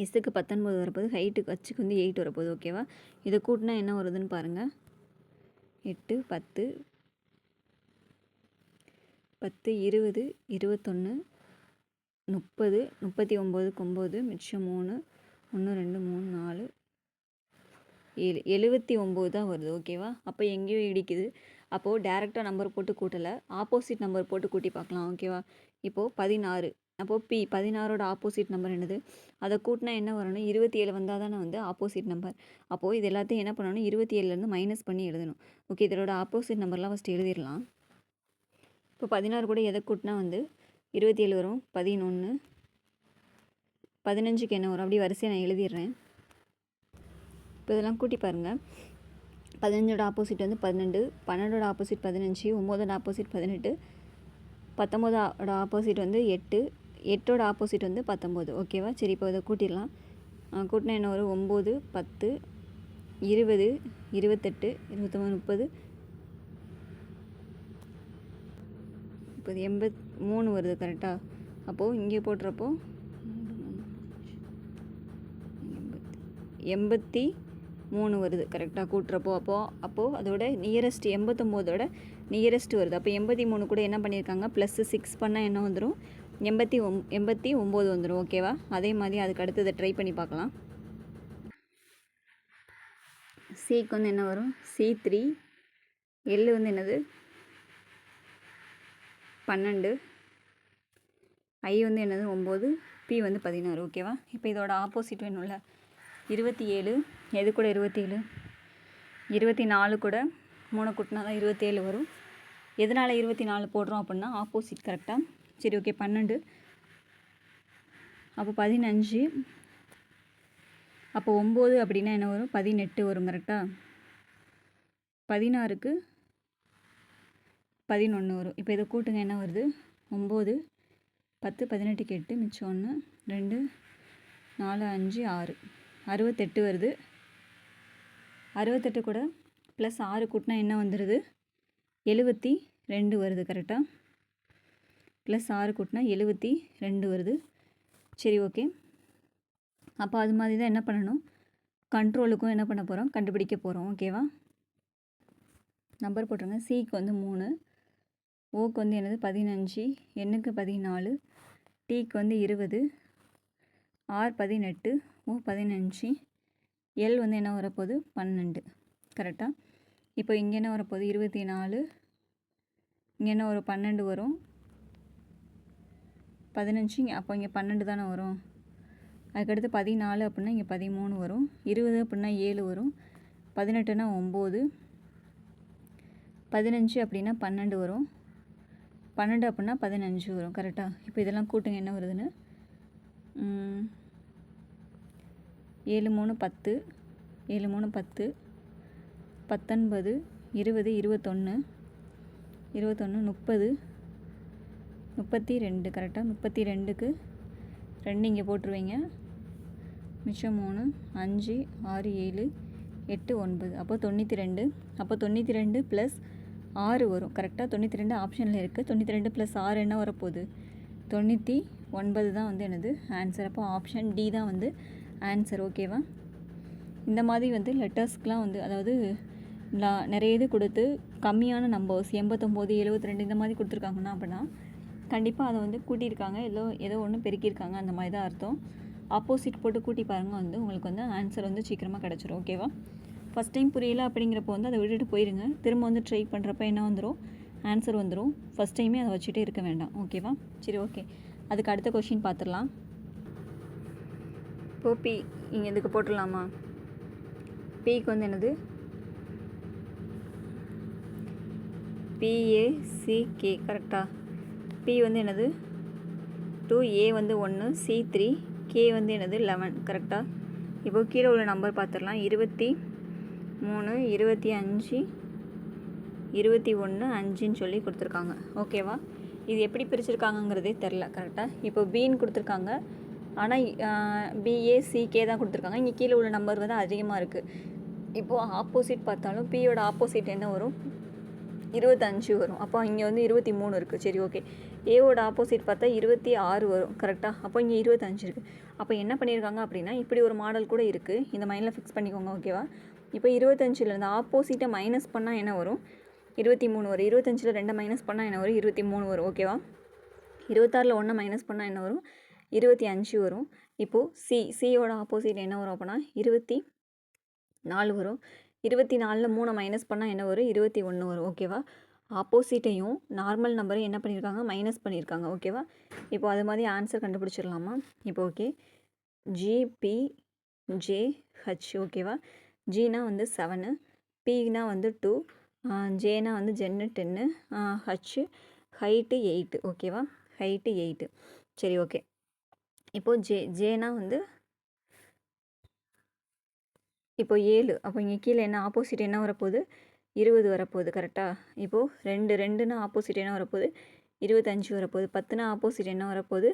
எஸ்ஸுக்கு 19 வரப்போகுது. ஹைட்டுக்கு ஹச்சுக்கு வந்து 8 வரப்போகுது. ஓகேவா? இதை கூட்டினா என்ன வருதுன்னு பாருங்கள். 8, 10, 10, 20, 21, 30, 39க்கு 9, மிச்சம் 3, 1, 2, 3, 4, 7, 79 தான் வருது. ஓகேவா? அப்போ எங்கேயோ இடிக்குது. அப்போது டேரெக்டாக நம்பர் போட்டு கூட்டலை, ஆப்போசிட் நம்பர் போட்டு கூட்டி பார்க்கலாம். ஓகேவா? இப்போது 16. அப்போது 16ஓட ஆப்போசிட் நம்பர் என்னது? அதை கூட்டினா என்ன வரணும்? 27 வந்தால் தானே வந்து ஆப்போசிட் நம்பர். அப்போது இது எல்லாத்தையும் என்ன பண்ணணும்? 27லேருந்து மைனஸ் பண்ணி எழுதணும். ஓகே, இதோட ஆப்போசிட் நம்பர்லாம் ஃபஸ்ட்டு எழுதிடலாம். இப்போ 16 கூட எதை கூட்டினா வந்து 27 வரும்? 11. 15க்கு என்ன வரும்? அப்படி வரிசையை நான் எழுதிடுறேன். இப்போ இதெல்லாம் கூட்டி பாருங்கள். 15ஓட ஆப்போசிட் வந்து 12, 12ஓட ஆப்போசிட் 15, 9ஓட ஆப்போசிட் 18, 19ஓட ஆப்போசிட் வந்து 8, 8ஓட ஆப்போசிட் வந்து 19. ஓகேவா? சரி, இப்போ இதை கூட்டிடலாம். கூட்டினா என்ன வரும்? 9, 10, 20, 28, 29, 30, 83 வருது. கரெக்டாக? அப்போது இங்கே போட்டுறப்போ 83 வருது. கரெக்டாக கூட்டுறப்போ அப்போது அதோட நியரஸ்ட் 89ஓட நியரஸ்ட் வருது. அப்போ 83 கூட என்ன பண்ணியிருக்காங்க? +6 பண்ணால் என்ன வந்துடும்? 89 வந்துடும். ஓகேவா? அதே மாதிரி அதுக்கு அடுத்ததை ட்ரை பண்ணி பார்க்கலாம். சிக்கு வந்து என்ன வரும்? C3. எல் வந்து என்னது? 12. ஐ வந்து என்னது? 9. பி வந்து 16. ஓகேவா? இப்போ இதோட ஆப்போசிட் வேணும்ல, 27. எது கூட 27? 24 கூட 3 கூட்டினா தான் 27 வரும். எதனால் 24 போடுறோம் அப்படின்னா ஆப்போசிட். கரெக்டாக? சரி, ஓகே. 12. அப்போ 15. அப்போ 9 அப்படின்னா என்ன வரும்? 18 வரும். கரெக்டாக? 16க்கு 11 வரும். இப்போ இதை கூட்டுங்க, என்ன வருது? 9, 10, 18க்கு 8, மிச்சம் 1, 2, 4, 5, 6, 68 வருது. 68 கூட +6 கூட்டினா என்ன வந்துடுது? 72 வருது. கரெக்டாக? +6 கூட்டினா 72 வருது. சரி, ஓகே. அப்போ அது மாதிரி தான் என்ன பண்ணணும்? கண்ட்ரோலுக்கும் என்ன பண்ண போகிறோம்? கண்டுபிடிக்க போகிறோம். ஓகேவா? நம்பர் போட்டுருங்க. சிக்கு வந்து 3, ஓக்கு வந்து என்னது? 15, எண்ணுக்கு 14, டிக்கு வந்து 20, ஆர் 18, ஓ 15, எல் வந்து என்ன வரப்போகுது? 12. கரெக்டாக? இப்போ இங்கே என்ன வரப்போகுது? 24. இங்கே என்ன ஒரு 12 வரும். 15. அப்போ இங்கே 12 தானே வரும். அதுக்கடுத்து 14 அப்படின்னா இங்கே 13 வரும். 20 அப்படின்னா 7 வரும். 18னா 9. 15 அப்படின்னா 12 வரும். 12 அப்படின்னா 15 வரும். கரெக்டாக? இப்போ இதெல்லாம் கூட்டுங்க, என்ன வருதுன்னு. 7, 3, 10. 7, 3, 10. 19, 20, 21, 21, 30, 32. கரெக்டாக? 32க்கு 2 இங்கே போட்டுருவீங்க. மிச்சம் 3, 5, 6, 7, 8, 9. அப்போ 92. அப்போ 92 + 6 வரும். கரெக்டாக? 92 ஆப்ஷனில் இருக்குது. 92 + 6 என்ன வரப்போகுது? 99 தான் வந்து என்னது? ஆன்சர். அப்போ ஆப்ஷன் டி தான் வந்து ஆன்சர். ஓகேவா? இந்த மாதிரி வந்து லெட்டர்ஸ்க்கெலாம் வந்து, அதாவது நிறைய இது கொடுத்து கம்மியான நம்பர்ஸ் 89, 72 இந்த மாதிரி கொடுத்துருக்காங்கன்னா அப்படின்னா கண்டிப்பாக அதை வந்து கூட்டியிருக்காங்க, ஏதோ ஒன்று பெருக்கியிருக்காங்க, அந்த மாதிரி தான் அர்த்தம். ஆப்போசிட் போட்டு கூட்டி பாருங்கள், வந்து உங்களுக்கு வந்து ஆன்சர் வந்து சீக்கிரமாக கிடச்சிரும். ஓகேவா? ஃபஸ்ட் டைம் புரியல அப்படிங்கிறப்போ வந்து அதை விட்டுட்டு போயிருங்க. திரும்ப வந்து ட்ரை பண்ணுறப்ப என்ன வந்துடும்? ஆன்சர் வந்துடும். ஃபஸ்ட் டைமே அதை வச்சுட்டே இருக்க வேண்டாம். ஓகேவா? சரி, ஓகே. அதுக்கு அடுத்த கொஷின் பார்த்துடலாம். இப்போ பி இங்கே இதுக்கு போட்டுடலாமா? பிக்கு வந்து என்னது? PACK. கரெக்டாக? பி வந்து என்னது 2, ஏ வந்து 1, சி 3, கே வந்து என்னது 11. கரெக்டாக? இப்போது கீழே உள்ள நம்பர் பார்த்துடலாம். 23, 25, 21, 5ன்னு சொல்லி கொடுத்துருக்காங்க. ஓகேவா? இது எப்படி பிரிச்சுருக்காங்கங்கிறதே தெரில. கரெக்டாக? இப்போ பின்னு கொடுத்துருக்காங்க, ஆனால் பிஏ சிகே தான் கொடுத்துருக்காங்க. இங்கே கீழே உள்ள நம்பர் வந்து அதிகமாக இருக்குது. இப்போது ஆப்போசிட் பார்த்தாலும் பியோட ஆப்போசிட் என்ன வரும்? 25 வரும். அப்போ இங்கே வந்து 23 இருக்குது. சரி, ஓகே. ஏவோட ஆப்போசிட் பார்த்தா 26 வரும். கரெக்டாக? அப்போ இங்கே 25 இருக்குது. அப்போ என்ன பண்ணியிருக்காங்க அப்படின்னா, இப்படி ஒரு மாடல் கூட இருக்குது. இந்த மைண்டில் ஃபிக்ஸ் பண்ணிக்கோங்க. ஓகேவா? இப்போ 25லேருந்து ஆப்போசிட்டை மைனஸ் பண்ணால் என்ன வரும்? 23 வரும். 25ல் 2 மைனஸ் பண்ணால் என்ன வரும்? 23 வரும். ஓகேவா? 26ல் 1 மைனஸ் பண்ணால் என்ன வரும்? 25 வரும். இப்போது சியோட ஆப்போசிட் என்ன வரும் அப்படின்னா 24 வரும். 24ல் 3 மைனஸ் பண்ணால் என்ன வரும்? 21 வரும். ஓகேவா? ஆப்போசிட்டையும் நார்மல் நம்பரையும் என்ன பண்ணியிருக்காங்க? மைனஸ் பண்ணியிருக்காங்க. ஓகேவா? இப்போ அது மாதிரி ஆன்சர் கண்டுபிடிச்சிடலாமா? இப்போ ஓகே, ஜிபிஜேஹெச். ஓகேவா? ஜினா வந்து 7, பினா வந்து 2, ஜேனா வந்து ஜென்னு 10, ஹச் ஹைட்டு 8. ஓகேவா? ஹைட்டு 8. சரி, ஓகே. இப்போது ஜேனா வந்து இப்போ 7. அப்போ இங்கே கீழே என்ன ஆப்போசிட் என்ன வரப்போகுது? 20 வரப்போகுது. கரெக்டாக? இப்போது 2னா ஆப்போசிட் என்ன வரப்போகுது? 25 வரப்போகுது. 10னா ஆப்போசிட் என்ன வரப்போகுது?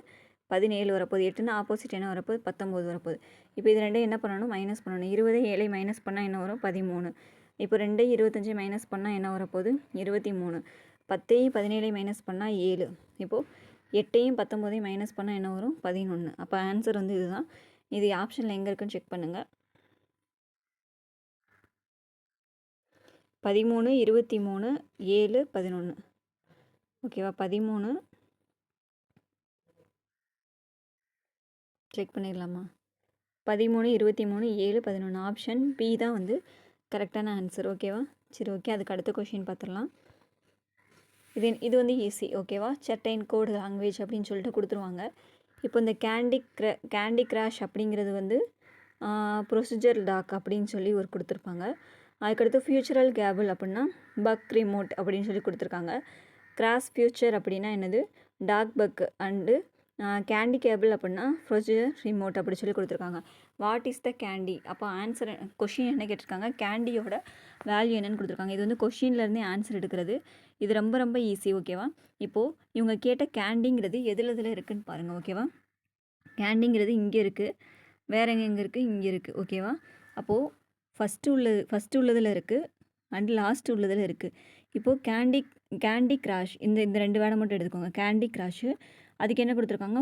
17 வரப்போகுது. 8னா ஆப்போசிட் என்ன வரப்போகுது? 19 வரப்போகுது. இப்போ இது ரெண்டையும் என்ன பண்ணணும்? மைனஸ் பண்ணணும். 20 7 மைனஸ் பண்ணால் என்ன வரும்? 13. இப்போ 2 25 மைனஸ் பண்ணால் என்ன வரப்போகுது? 23. 10 17 மைனஸ் பண்ணால் 7. இப்போது 8 19 மைனஸ் பண்ணால் என்ன வரும்? 11. அப்போ ஆன்சர் வந்து இதுதான். இது ஆப்ஷனில் எங்கே இருக்குன்னு செக் பண்ணுங்கள். 13, 23, 7, 11. ஓகேவா? 13 செக் பண்ணிடலாமா? 13, 23, 7, 11. ஆப்ஷன் பி தான் வந்து கரெக்டான ஆன்சர். ஓகேவா? சரி, ஓகே. அதுக்கு அடுத்த கொஷின் பார்த்துடலாம். இது வந்து ஈஸி. ஓகேவா? செர்டைன் கோட் லாங்குவேஜ் அப்படின்னு சொல்லிட்டு கொடுத்துருவாங்க. இப்போ இந்த கேண்டி கிராஷ் அப்படிங்கிறது வந்து ப்ரொசீஜர் டாக் அப்படின்னு சொல்லி ஒரு கொடுத்துருப்பாங்க. அதுக்கடுத்து ஃபியூச்சரல் கேபிள் அப்படின்னா பக் ரிமோட் அப்படின்னு சொல்லி கொடுத்துருக்காங்க. கிராஸ் ஃபியூச்சர் அப்படின்னா என்னது? Dog bug. And candy cable அப்படின்னா ப்ரொசீஜர் ரிமோட் அப்படி சொல்லி கொடுத்துருக்காங்க. What is the candy? அப்போ ஆன்சர் கொஷின் என்ன கேட்டிருக்காங்க? கேண்டியோட வேல்யூ என்னன்னு கொடுத்துருக்காங்க. இது வந்து கொஷின்லேருந்தே ஆன்சர் எடுக்கிறது. இது ரொம்ப ரொம்ப ஈஸி. ஓகேவா? இப்போது இவங்க கேட்ட கேண்டிங்கிறது எதில் இருக்குதுன்னு பாருங்கள். ஓகேவா? கேண்டிங்கிறது இங்கே இருக்குது, வேறு எங்கே இருக்குது? இங்கே இருக்குது. ஓகேவா? அப்போது ஃபஸ்ட்டு உள்ளதில் இருக்குது அண்ட் லாஸ்ட் உள்ளதில் இருக்குது. இப்போது கேண்டி கிராஷ் இந்த 2 வேர்டை மட்டும் எடுத்துக்கோங்க. கேண்டி கிராஷு, அதுக்கு என்ன கொடுத்துருக்காங்க?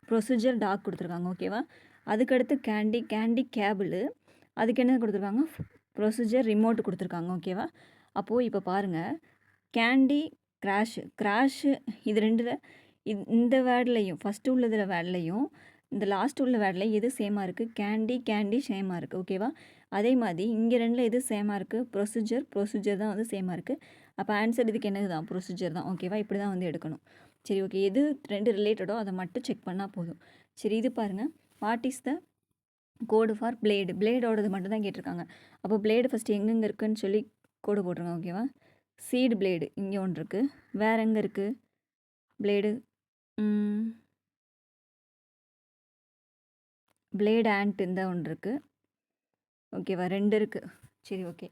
ப்ரொசீஜர் டாக் கொடுத்துருக்காங்க. ஓகேவா? அதுக்கடுத்து கேண்டி கேபிள், அதுக்கு என்ன கொடுத்துருக்காங்க? ப்ரொசீஜர் ரிமோட் கொடுத்துருக்காங்க. ஓகேவா? அப்போது இப்போ பாருங்கள், கேண்டி கிராஷு இது 2ல் இந்த வேர்ட்லையும் ஃபஸ்ட்டு உள்ளதில் வேர்ட்லையும் இந்த லாஸ்ட் உள்ள வேர்டில் எது சேமாக இருக்குது? கேண்டி சேமாக இருக்குது. ஓகேவா? அதே மாதிரி இங்கே 2ல் எது சேமாக இருக்குது? ப்ரொசீஜர் தான் வந்து சேமாக இருக்குது. அப்போ ஆன்சர் இதுக்கு என்னது தான்? ப்ரொசீஜர் தான். ஓகேவா? இப்படி தான் வந்து எடுக்கணும். சரி, ஓகே. எது 2 ரிலேட்டடோ அதை மட்டும் செக் பண்ணால் போதும். சரி, இது பாருங்கள். What is the code for blade? பிளேடோடது மட்டும் தான் கேட்டிருக்காங்க. அப்போ பிளேடு ஃபஸ்ட்டு எங்கெங்கே இருக்குதுன்னு சொல்லி கோடு போட்டுருங்க. ஓகேவா? சீடு பிளேடு இங்கே ஒன்று இருக்குது. வேறு எங்கே இருக்குது பிளேடு? பிளேடு ஆண்ட் இந்த ஒன்று இருக்குது. ஓகேவா? 2 இருக்குது. சரி, ஓகே.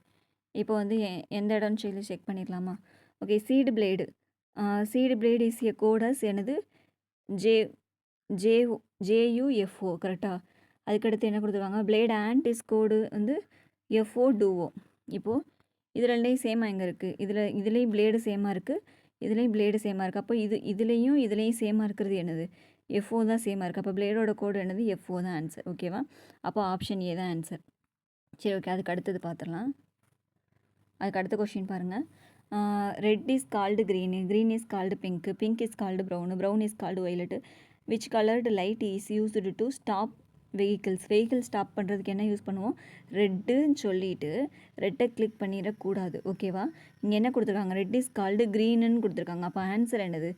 இப்போ வந்து எந்த இடம்னு சொல்லி செக் பண்ணிடலாமா? Okay. Seed blade is a codes என்னது? ஜேயுஎஃப்ஓ. கரெக்டாக? அதுக்கடுத்து என்ன கொடுத்துருக்காங்க? பிளேடு ஆண்ட் இஸ் கோடு வந்து எஃப்ஓ டூஓ. இப்போது இது 2லையும் சேமாக எங்கே இருக்குது? இதுலேயும் பிளேடு சேமாக இருக்குது, இதுலேயும் பிளேடு சேமாக இருக்குது. அப்போ இதுலேயும் சேமாக இருக்கிறது என்னது? எஃப்ஓ தான் சேமாக இருக்குது. அப்போ பிளேடோட கோடு என்னது? எஃப்ஓ தான் ஆன்சர். ஓகேவா? அப்போ ஆப்ஷன் ஏ தான் ஆன்சர். சரி, ஓகே. அதுக்கு அடுத்தது பார்த்துடலாம். அதுக்கு அடுத்த கொஷின் பாருங்கள். Red is called green is called pink is called brown is called violet. Which coloured light is used to stop vehicle stop பண்ணுறதுக்கு என்ன யூஸ் பண்ணுவோம்? ரெட்டுன்னு சொல்லிட்டு ரெட்டை கிளிக் பண்ணிடக்கூடாது. ஓகேவா? இங்கே என்ன கொடுத்துருக்காங்க? ரெட் இஸ் கால்டு க்ரீனுன்னு கொடுத்துருக்காங்க. அப்போ ஆன்சர் என்னது?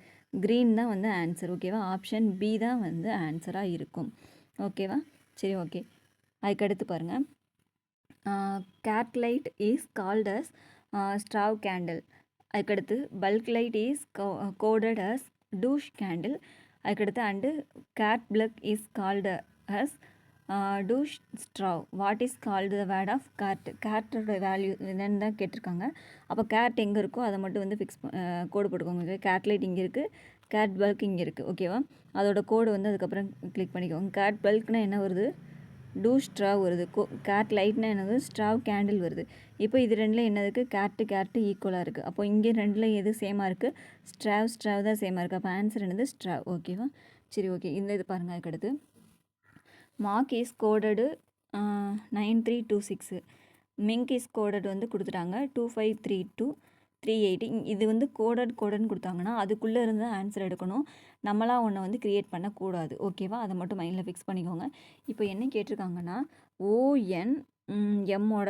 க்ரீன் தான் வந்து ஆன்சர். ஓகேவா? ஆப்ஷன் பி தான் வந்து ஆன்சராக இருக்கும். ஓகேவா? சரி, ஓகே. அதுக்கடுத்து பாருங்கள். Gate light is called as straw candle. அதுக்கடுத்து bulk light is coded as tush candle. அதுக்கடுத்து and gate plug is called as tush straw. What is called the word of gate. கேட்டோட வேல்யூ என்னென்னு தான் கேட்டிருக்காங்க. அப்போ கேட் எங்கே இருக்கோ அதை மட்டும் வந்து கோடு போட்டுக்கோங்க. கேட் லைட் இங்கே இருக்குது, கேட் பல்க் இங்கே இருக்குது. ஓகேவா, அதோட கோடு வந்து அதுக்கப்புறம் கிளிக் பண்ணிக்கோங்க. கேட் பல்க்னால் என்ன வருது, டூ ஸ்ட்ராவ் வருது. கேட் லைட்னா என்னது, ஸ்ட்ராவ் கேண்டில் வருது. இப்போ இது ரெண்டில் என்ன இருக்குது, கேட்டு ஈக்குவலாக இருக்குது. அப்போ இங்கே ரெண்டில் எது சேமாக இருக்குது, ஸ்ட்ராவ் தான் சேமாக இருக்குது. அப்போ ஆன்சர் என்னது, ஸ்ட்ராவ். ஓகேவா, சரி ஓகே. இந்த இது பாருங்கள். அதுக்கடுத்து mark is coded 9326. Mink is coded வந்து கொடுத்துட்டாங்க 2532 380. இது வந்து கோடன்னு கொடுத்தாங்கன்னா அதுக்குள்ளே இருந்து ஆன்சர் எடுக்கணும். நம்மளாம் ஒன்றை வந்து க்ரியேட் பண்ணக்கூடாது. ஓகேவா, அதை மட்டும் மைண்டில் ஃபிக்ஸ் பண்ணிக்கோங்க. இப்போ என்ன கேட்டிருக்காங்கன்னா ஓஎன் எம்மோட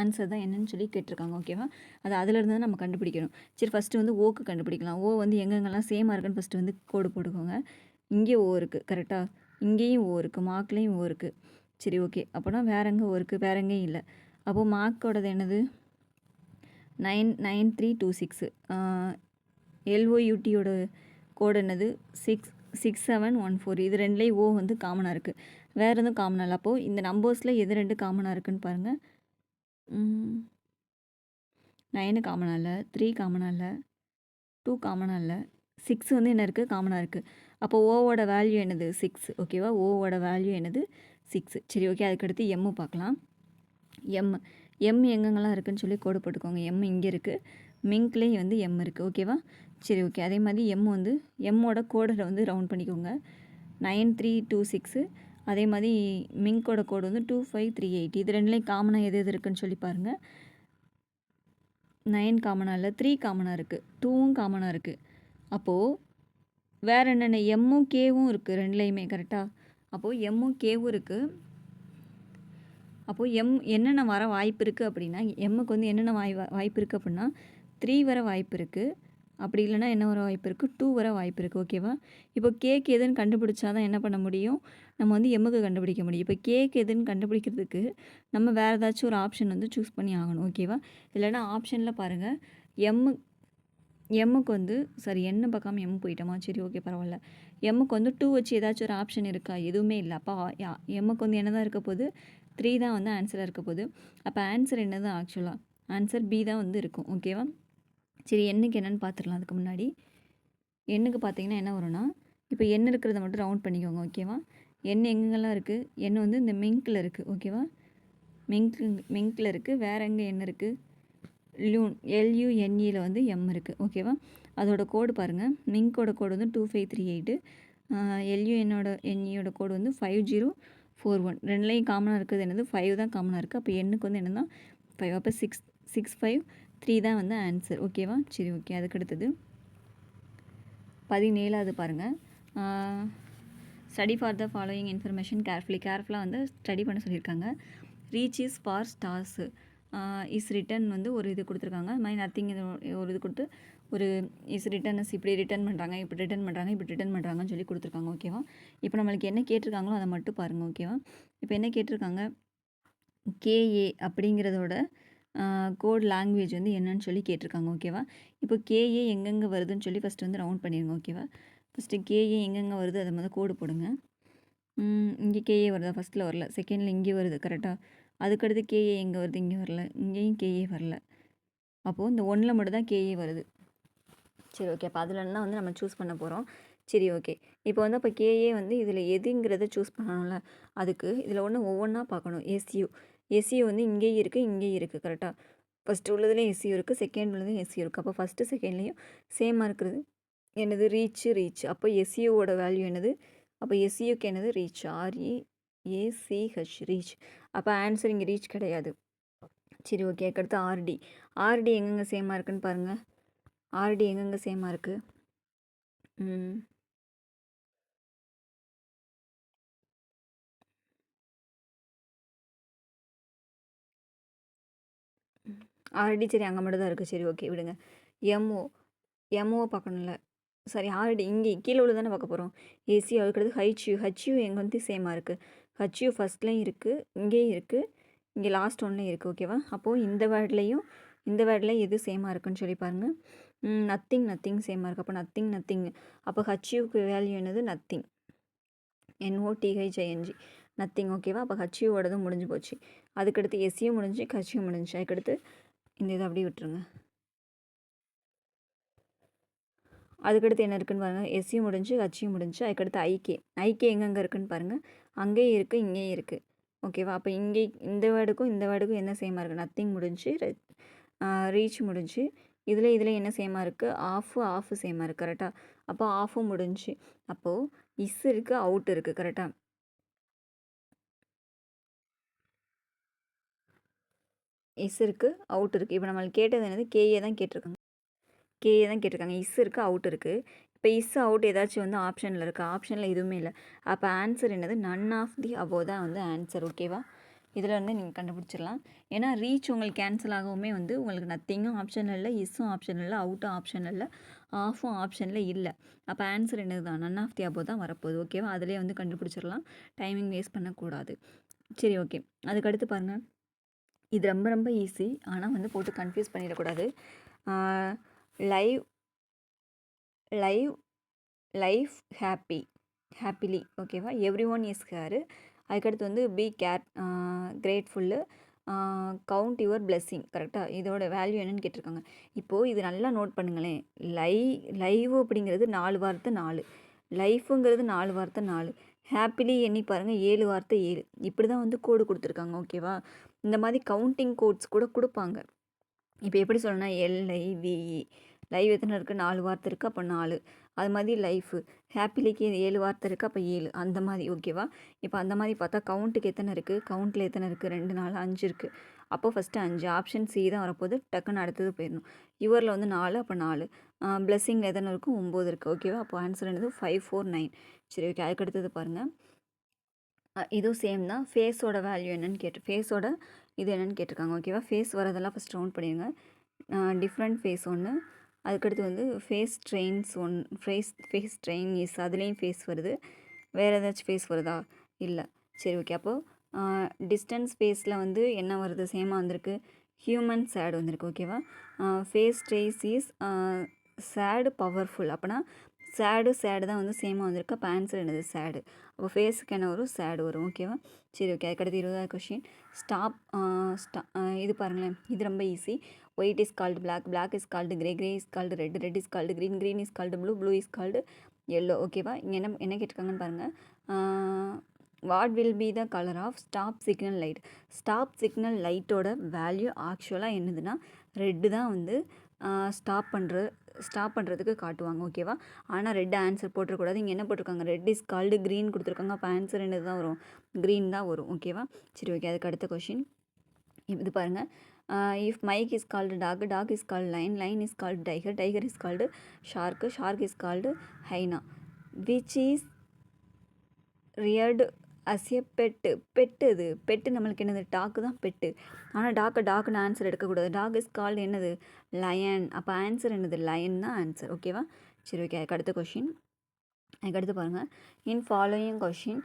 ஆன்சர் தான் என்னன்னு சொல்லி கேட்டிருக்காங்க. ஓகேவா, அது அதிலிருந்து தான் நம்ம கண்டுபிடிக்கணும். சரி, ஃபஸ்ட்டு வந்து ஓக்கு கண்டுபிடிக்கலாம். ஓ வந்து எங்கெங்கெல்லாம் சேமாக இருக்குன்னு ஃபஸ்ட்டு வந்து கோடு போட்டுக்கோங்க. இங்கே ஓ இருக்குது கரெக்டாக, இங்கேயும் ஓ இருக்குது, மார்க்லேயும் ஓ இருக்குது. சரி ஓகே, அப்போனா வேற எங்கே ஓ இருக்குது, வேற எங்கேயும் இல்லை. அப்போது மார்க்கோடது என்னது 99326. எல்ஓயூடியோட கோடு என்னது 6714. இது ரெண்டுலேயும் ஓ வந்து காமனாக இருக்குது, வேறு எதுவும் காமனாக இல்லை. அப்போது இந்த நம்பர்ஸில் எது ரெண்டு காமனாக இருக்குதுன்னு பாருங்கள். 9 காமனாக இல்லை, 3 காமனாக இல்லை, 2 காமனாக இல்லை, 6 வந்து என்ன இருக்குது, காமனாக இருக்குது. அப்போ ஓவோட வேல்யூ என்னது 6. ஓகேவா, ஓவோட வேல்யூ என்னது 6. சரி ஓகே, அதுக்கடுத்து எம்மு பார்க்கலாம். எம் எங்கெங்கெல்லாம் இருக்குதுன்னு சொல்லி கோடு போட்டுக்கோங்க. எம் இங்கே இருக்குது, மிங்க்லேயும் வந்து எம் இருக்குது. ஓகேவா, சரி ஓகே. அதே மாதிரி எம் வந்து எம்மோட கோடை வந்து ரவுண்ட் பண்ணிக்கோங்க 9326. அதே மாதிரி மிங்கோட கோடு வந்து 25380. இது ரெண்டுலேயும் காமனாக எது இருக்குதுன்னு சொல்லி பாருங்கள். 9 காமனாக இல்லை, 3 காமனாக இருக்குது, 2வும் காமனாக இருக்குது. அப்போது வேறு என்னென்ன, எம்மும் கேவும் இருக்குது ரெண்டுலேயுமே கரெக்டாக. அப்போது எம்மும் கேவும் இருக்குது. அப்போது என்னென்ன வர வாய்ப்பு இருக்குது அப்படின்னா, எம்முக்கு வந்து என்னென்ன வாய்ப்பு இருக்குது அப்படின்னா 3 வர வாய்ப்பு இருக்குது. அப்படி இல்லைனா என்ன வர வாய்ப்பு இருக்குது, 2 வர வாய்ப்பு இருக்குது. ஓகேவா, இப்போ கேக்கு எதுன்னு கண்டுபிடிச்சா தான் என்ன பண்ண முடியும், நம்ம வந்து எம்முக்கு கண்டுபிடிக்க முடியும். இப்போ கேக்கு எதுன்னு கண்டுபிடிக்கிறதுக்கு நம்ம வேறு ஏதாச்சும் ஒரு ஆப்ஷன் வந்து சூஸ் பண்ணி ஆகணும். ஓகேவா, இல்லைனா ஆப்ஷனில் பாருங்கள், எம்முக்கு வந்து சரி என்ன பார்க்காம எம் போயிட்டோமா, சரி ஓகே பரவாயில்ல. எம்முக்கு வந்து 2 வச்சு ஏதாச்சும் ஒரு ஆப்ஷன் இருக்கா, எதுவுமே இல்லை. அப்போ எம்முக்கு வந்து என்ன தான் இருக்க போகுது, 3 தான் வந்து ஆன்சராக இருக்க போகுது. அப்போ ஆன்சர் என்ன தான், ஆக்சுவலாக ஆன்சர் பி தான் வந்து இருக்கும். ஓகேவா, சரி எண்ணுக்கு என்னென்னு பார்த்துடலாம். அதுக்கு முன்னாடி எண்ணுக்கு பார்த்தீங்கன்னா என்ன வரும்னா, இப்போ எண் இருக்கிறத மட்டும் ரவுண்ட் பண்ணிக்கோங்க. ஓகேவா, எண் எங்கெங்கெல்லாம் இருக்குது, எண் வந்து இந்த மிங்கில் இருக்குது. ஓகேவா, மிங்கில் இருக்குது. வேறு எங்கே எண் இருக்குது, LUNEயில் வந்து எம் இருக்குது. ஓகேவா, அதோட கோடு பாருங்கள். மிங்கோட கோடு வந்து 2538. LUNEயோட கோடு வந்து 5041. ரெண்டுலேயும் காமனாக இருக்குது என்னது, 5 தான் காமனாக இருக்குது. அப்போ எண்ணுக்கு வந்து என்னென்னா 5. அப்போ 653 தான் வந்து ஆன்சர். ஓகேவா, சரி ஓகே. அதுக்கடுத்தது 17வது பாருங்கள். Study for the following information கேர்ஃபுல்லாக வந்து ஸ்டடி பண்ண சொல்லியிருக்காங்க. Reach is for Stars is written வந்து ஒரு இது கொடுத்துருக்காங்க. அது மாதிரி நத்திங் இது ஒரு இது கொடுத்து ஒரு இஸ் ரிட்டர்னஸ் இப்படி ரிட்டர்ன் பண்ணுறாங்க, இப்படி ரிட்டர்ன் பண்ணுறாங்கன்னு சொல்லி கொடுத்துருக்காங்க. ஓகேவா, இப்போ நம்மளுக்கு என்ன கேட்டிருக்காங்களோ அதை மட்டும் பாருங்கள். ஓகேவா, இப்போ என்ன கேட்டிருக்காங்க, கேஏ அப்படிங்கிறதோட கோட் லாங்குவேஜ் வந்து என்னன்னு சொல்லி கேட்டிருக்காங்க. ஓகேவா, இப்போ கேஏ எங்கெங்கே வருதுன்னு சொல்லி ஃபஸ்ட்டு வந்து ரவுண்ட் பண்ணிடுங்க. ஓகேவா, ஃபஸ்ட்டு கேஏ எங்கெங்கே வருது அதை முதல்ல கோடு போடுங்க. இங்கே கேஏ வருதா, ஃபஸ்ட்டில் வரல, செகண்டில் இங்கே வருது கரெக்டாக. அதுக்கடுத்து கேஏ எங்கே வருது, இங்கே வரல, இங்கேயும் கேஏ வரல. அப்போது இந்த 1ல் மட்டும் தான் கேஏ வருது. சரி ஓகே, அப்போ அதுலன்னா வந்து நம்ம சூஸ் பண்ண போகிறோம். சரி ஓகே, இப்போ வந்து அப்போ கேஏ வந்து இதில் எதுங்கிறத சூஸ் பண்ணணும்ல, அதுக்கு இதில் ஒவ்வொன்றா பார்க்கணும். எஸ்யூ வந்து இங்கேயும் இருக்குது கரெக்டாக. ஃபஸ்ட்டு உள்ளதுலேயும் எஸ்யூ இருக்குது, செகண்ட் உள்ளதுலேயும் எஸ்யூ இருக்குது. அப்போ ஃபஸ்ட்டு செகண்ட்லேயும் சேமாக இருக்கிறது என்னது, ரீச். அப்போ எஸ்யூவோட வேல்யூ என்னது, அப்போ எஸ்யூக்கு என்னது, ரீச், REACH, ரீச். அப்போ ஆன்சர் இங்கே ரீச் கிடையாது. சரி ஓகே, அடுத்து ஆர்டி எங்கெங்கே சேமாக இருக்குன்னு பாருங்கள். ஆர்டி எங்கெங்கே சேமாக இருக்குது, ஆர்டி சரி அங்கே மட்டும் தான் இருக்குது. சரி ஓகே விடுங்க. எம்ஓ பார்க்கணும்ல, சாரி ஆர்டி இங்கே கீழே உள்ள தானே பார்க்க போகிறோம். ஏசி. அதுக்கடுத்து ஹச்யூ எங்கே வந்து சேமாக இருக்குது. ஹச்யூ ஃபஸ்ட்லேயும் இருக்குது, இங்கேயும் இருக்குது, இங்கே லாஸ்ட் ஒன்லேயும் இருக்குது. ஓகேவா, அப்போது இந்த வேர்ட்லேயும் எது சேமாக இருக்குன்னு சொல்லி பாருங்கள். நத்திங் சேமாக இருக்குது. அப்போ நத்திங். அப்போ ஹச்யூக்கு வேல்யூ என்னது? நத்திங். NOTHING nothing. ஓகேவா? அப்போ ஹச்யூவோடதும் முடிஞ்சு போச்சு. அதுக்கடுத்து எஸ்யூ முடிஞ்சு, ஹச்யூ முடிஞ்சு. அதுக்கடுத்து இந்த இதை அப்படியே விட்டுருங்க. அதுக்கடுத்து என்ன இருக்குன்னு பாருங்கள். எஸ்யூ முடிஞ்சு, ஹச்யூ முடிஞ்சு. அதுக்கடுத்து ஐகே எங்கெங்கே இருக்குன்னு பாருங்கள். அங்கேயும் இருக்குது, இங்கேயும் இருக்குது. ஓகேவா? அப்போ இங்கே இந்த வேர்டுக்கும் என்ன சேமாக இருக்குது? நத்திங் முடிஞ்சு, ரீச் முடிஞ்சு. இதில் என்ன சேமாக இருக்குது? ஆஃப் சேமாக இருக்குது. கரெக்டாக? அப்போ ஆஃபும் முடிஞ்சு. அப்போது இஸ் இருக்குது, அவுட் இருக்குது. கரெக்டாக? இஸ் இருக்குது, அவுட் இருக்குது. இப்போ நம்மளுக்கு கேட்டது என்னது? கேஏ தான் கேட்டிருக்காங்க. இஸ் இருக்குது, அவுட் இருக்குது. இப்போ இஸ் அவுட் ஏதாச்சும் வந்து ஆப்ஷனில் இருக்கா? ஆப்ஷனில் எதுவுமே இல்லை. அப்போ ஆன்சர் என்னது? நன் ஆஃப் தி அபோவ் தான் வந்து ஆன்சர். ஓகேவா? இதில் வந்து நீங்கள் கண்டுபிடிச்சிடலாம். ஏன்னா ரீச் உங்களுக்கு கேன்சல் ஆகவுமே வந்து உங்களுக்கு நத்திங்கும் ஆப்ஷன் இல்லை, இஸ்ஸும் ஆப்ஷன் இல்லை, அவுட்டும் ஆப்ஷன் இல்லை, ஆஃபும் ஆப்ஷனில் இல்லை. அப்போ ஆன்சர் என்னது தான்? நன் ஆஃப் தி அபோவ் தான் வரப்போகுது. ஓகேவா? அதிலே வந்து கண்டுபிடிச்சிடலாம். டைமிங் வேஸ்ட் பண்ணக்கூடாது. சரி, ஓகே. அதுக்கடுத்து பாருங்கள். இது ரொம்ப ரொம்ப ஈஸி. ஆனால் வந்து போட்டு கன்ஃபியூஸ் பண்ணிடக்கூடாது. Life happily. ஓகேவா? Every one is hair. அதுக்கடுத்து வந்து be grateful, count your blessing. கரெக்டாக? இதோட வேல்யூ என்னன்னு கேட்டிருக்காங்க. இப்போது இது நல்லா நோட் பண்ணுங்களேன். லைவ் அப்படிங்கிறது 4 வார்த்தை 4, லைஃபுங்கிறது 4 வார்த்தை 4, ஹாப்பிலி எண்ணி பாருங்கள் 7 வார்த்தை 7. இப்படி தான் வந்து கோடு கொடுத்துருக்காங்க. ஓகேவா? இந்த மாதிரி கவுண்டிங் கோட்ஸ் கூட கொடுப்பாங்க. இப்போ எப்படி சொல்லணும்னா LIVE, லைவ் எத்தனை இருக்குது? 4 வார்த்தை இருக்குது, அப்போ 4. அது மாதிரி லைஃபு, ஹாப்பிலிக்கு 7 வார்த்தை இருக்குது, அப்போ 7. அந்த மாதிரி. ஓகேவா? இப்போ அந்த மாதிரி பார்த்தா கவுண்ட்டுக்கு எத்தனை இருக்குது? கவுண்ட்டில் எத்தனை இருக்குது? 2 4 5 இருக்குது. அப்போது ஃபஸ்ட்டு 5. ஆப்ஷன் சி தான் வரப்போது. டக்குன்னு அடுத்தது போயிடணும். யுவரில் வந்து 4, அப்போ 4. பிளெஸ்ஸிங்கில் எத்தனை இருக்கும்? 9 இருக்குது. ஓகேவா? அப்போ ஆன்சர் என்னது? 5 4 9. சரி, ஓகே. அதுக்கு அடுத்தது பாருங்கள். இதுவும் சேம் தான். ஃபேஸோட வேல்யூ என்னன்னு ஃபேஸோட இது என்னென்னு கேட்டிருக்காங்க. ஓகேவா? ஃபேஸ் வரதெல்லாம் ஃபஸ்ட் ரவுண்ட் பண்ணிடுங்க. டிஃப்ரெண்ட் ஃபேஸ் ஒன்று. அதுக்கடுத்து வந்து ஃபேஸ் ட்ரெயின் இஸ், அதுலேயும் ஃபேஸ் வருது. வேறு ஏதாச்சும் ஃபேஸ் வருதா? இல்லை. சரி, ஓகே. அப்போது டிஸ்டன்ஸ் ஃபேஸில் வந்து என்ன வருது? சேமாக வந்திருக்கு. ஹியூமன் சேடு வந்திருக்கு. ஓகேவா? ஃபேஸ் ட்ரேஸ் இஸ் சேடு பவர்ஃபுல். அப்போனா சேடு தான் வந்து சேமாக வந்திருக்கு. அப்போ ஆன்சர் என்னது? சேடு. அப்போ ஃபேஸுக்கு என்ன வரும்? சேடு வரும். ஓகேவா? சரி, ஓகே. அதுக்கடுத்து 20வது கொஷின். இது பாருங்களேன். இது ரொம்ப easy. White is called black is called grey is called red is called green is called blue is called yellow. ஓகேவா? இங்கே என்ன கேட்டிருக்காங்கன்னு பாருங்கள். What will be the colour of stop signal light? Stop signal லைட்டோட வேல்யூ ஆக்சுவலாக என்னதுன்னா ரெட்டு தான் வந்து ஸ்டாப் பண்ணுறதுக்கு காட்டுவாங்க. ஓகேவா? ஆனால் ரெட் ஆன்சர் போட்டுறக்கூடாது. இங்கே என்ன போட்டிருக்காங்க? ரெட் இஸ் கால்டு க்ரீன் கொடுத்துருக்காங்க. அப்போ ஆன்சர் என்னது தான் வரும்? க்ரீன் தான் வரும். ஓகேவா? சரி, ஓகே. அதுக்கு அடுத்த கொஷின் இது பாருங்கள். If mike is called dog is called line is called tiger is called shark is called hyena. Which is reared as a pet நம்மளுக்கு என்னது? டாக்கு தான் பெட்டு. ஆனால் டாக்குன்னு ஆன்சர் எடுக்கக்கூடாது. டாக் இஸ் கால்டு என்னது? லயன். அப்போ ஆன்சர் என்னது? லயன் தான் ஆன்சர். ஓகேவா? சரி, ஓகே. அதுக்கடுத்த கொஷின். அதுக்கடுத்து பாருங்கள். In following question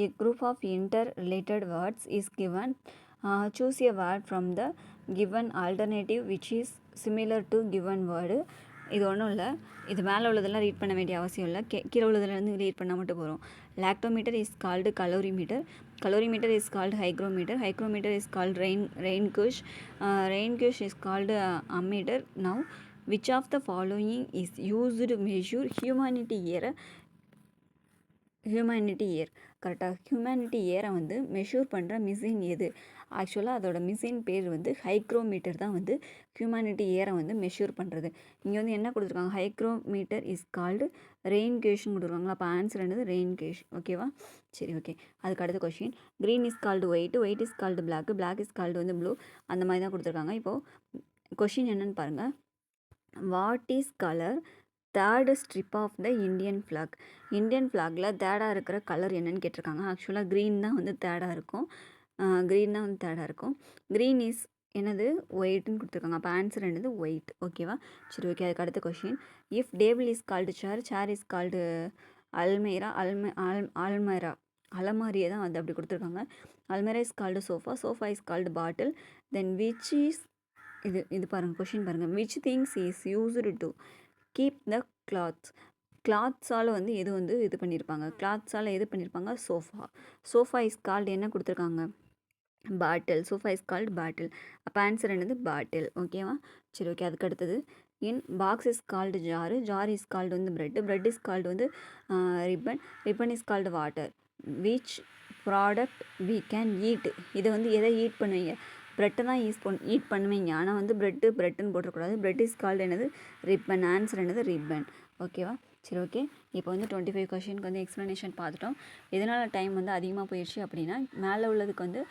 a group of interrelated words is given. Choose a word from the given alternative which is similar to given word. இது ஒன்றும் இல்லை. இது மேலே உள்ளதெல்லாம் ரீட் பண்ண வேண்டிய அவசியம் இல்லை. கீழே உள்ளதுலேருந்து ரீட் பண்ணால் மட்டும் போகிறோம். Lactometer is called calorimeter is called hygrometer is called rain gauge is called ammeter. Now which of the following is used measure humanity air? கரெக்டாக? ஹியூமனிட்டி இயரை வந்து மெஷூர் பண்ணுற மிஷின் எது? ஆக்சுவலாக அதோட மிஷின் பேர் வந்து ஹைக்ரோமீட்டர் தான் வந்து ஹியூமனிட்டி இயரை வந்து மெஷூர் பண்ணுறது. இங்கே வந்து என்ன கொடுத்துருக்காங்க? ஹைக்ரோமீட்டர் இஸ் கால்டு ரெயின் கேஷ்னு கொடுத்துருக்காங்களா? அப்போ ஆன்சர் என்னது? Rain gauge. ஓகேவா? சரி, ஓகே. அதுக்கு அடுத்த question. Green is called white is called black is called வந்து ப்ளூ. அந்த மாதிரி தான் கொடுத்துருக்காங்க. இப்போது கொஷின் என்னென்னு பாருங்கள். What is colour third strip of the Indian ஃப்ளாகில் தேர்டாக இருக்கிற கலர் என்னன்னு கேட்டிருக்காங்க. ஆக்சுவலாக க்ரீன் தான் வந்து தேர்டாக இருக்கும். க்ரீன் இஸ் என்னது? ஒயிட்னு கொடுத்துருக்காங்க. அப்போ ஆன்சர் என்னது? ஒயிட். ஓகேவா? சரி, ஓகே. அதுக்கு அடுத்த question. If table is called chair is called அலமாரியை தான் வந்து அப்படி கொடுத்துருக்காங்க. அல்மேரா is called sofa is called bottle. Then which is இது பாருங்கள், கொஷின் பாருங்கள். Which things is used to keep the clothes. கிளாத்ஸால் வந்து எது வந்து இது பண்ணியிருப்பாங்க, கிளாத்ஸால் எது பண்ணியிருப்பாங்க, சோஃபா. சோஃபா இஸ் கால்டு என்ன கொடுத்துருக்காங்க, bottle. Sofa is called bottle. அப்போ ஆன்சர் என்னது, பாட்டில். ஓகேவா? சரி, ஓகே. அதுக்கு அடுத்தது in box is called jar. Jar is called வந்து பிரெட். பிரெட் இஸ் கால்டு வந்து ribbon. Ribbon is called water. Which product we can eat. இதை வந்து எதை ஈட் பண்ணுவீங்க, ப்ரெட்டை தான் ஈட் பண்ணுவீங்க. ஆனால் வந்து ப்ரெட்டுன்னு போட்டக்கூடாது. பிரெட் இஸ் கால்டு என்னது, ரிப்பன். ஆன்சர் என்னது, ரிப்பன். ஓகேவா? சரி, ஓகே. இப்போ வந்து 25 கொஷினுக்கு வந்து எக்ஸ்ப்ளனேஷன் பார்த்துட்டோம். எதனால் டைம் வந்து அதிகமாக போயிடுச்சு அப்படின்னா, மேலே உள்ளதுக்கு வந்து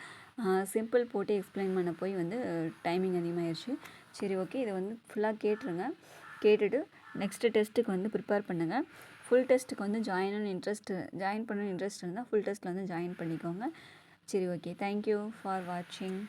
சிம்பிள் போட்டு எக்ஸ்பிளைன் பண்ண போய் வந்து டைமிங் அதிகமாகிடுச்சு. சரி, ஓகே. இதை வந்து ஃபுல்லாக கேட்டுருங்க. கேட்டுட்டு நெக்ஸ்ட்டு டெஸ்ட்டுக்கு வந்து ப்ரிப்பேர் பண்ணுங்கள். ஃபுல் டெஸ்ட்டுக்கு வந்து ஜாயின் பண்ணணும்னு இன்ட்ரெஸ்ட் இருந்தால் ஃபுல் டெஸ்ட்டில் வந்து ஜாயின் பண்ணிக்கோங்க. சரி, ஓகே. தேங்க்யூ ஃபார் வாட்சிங்.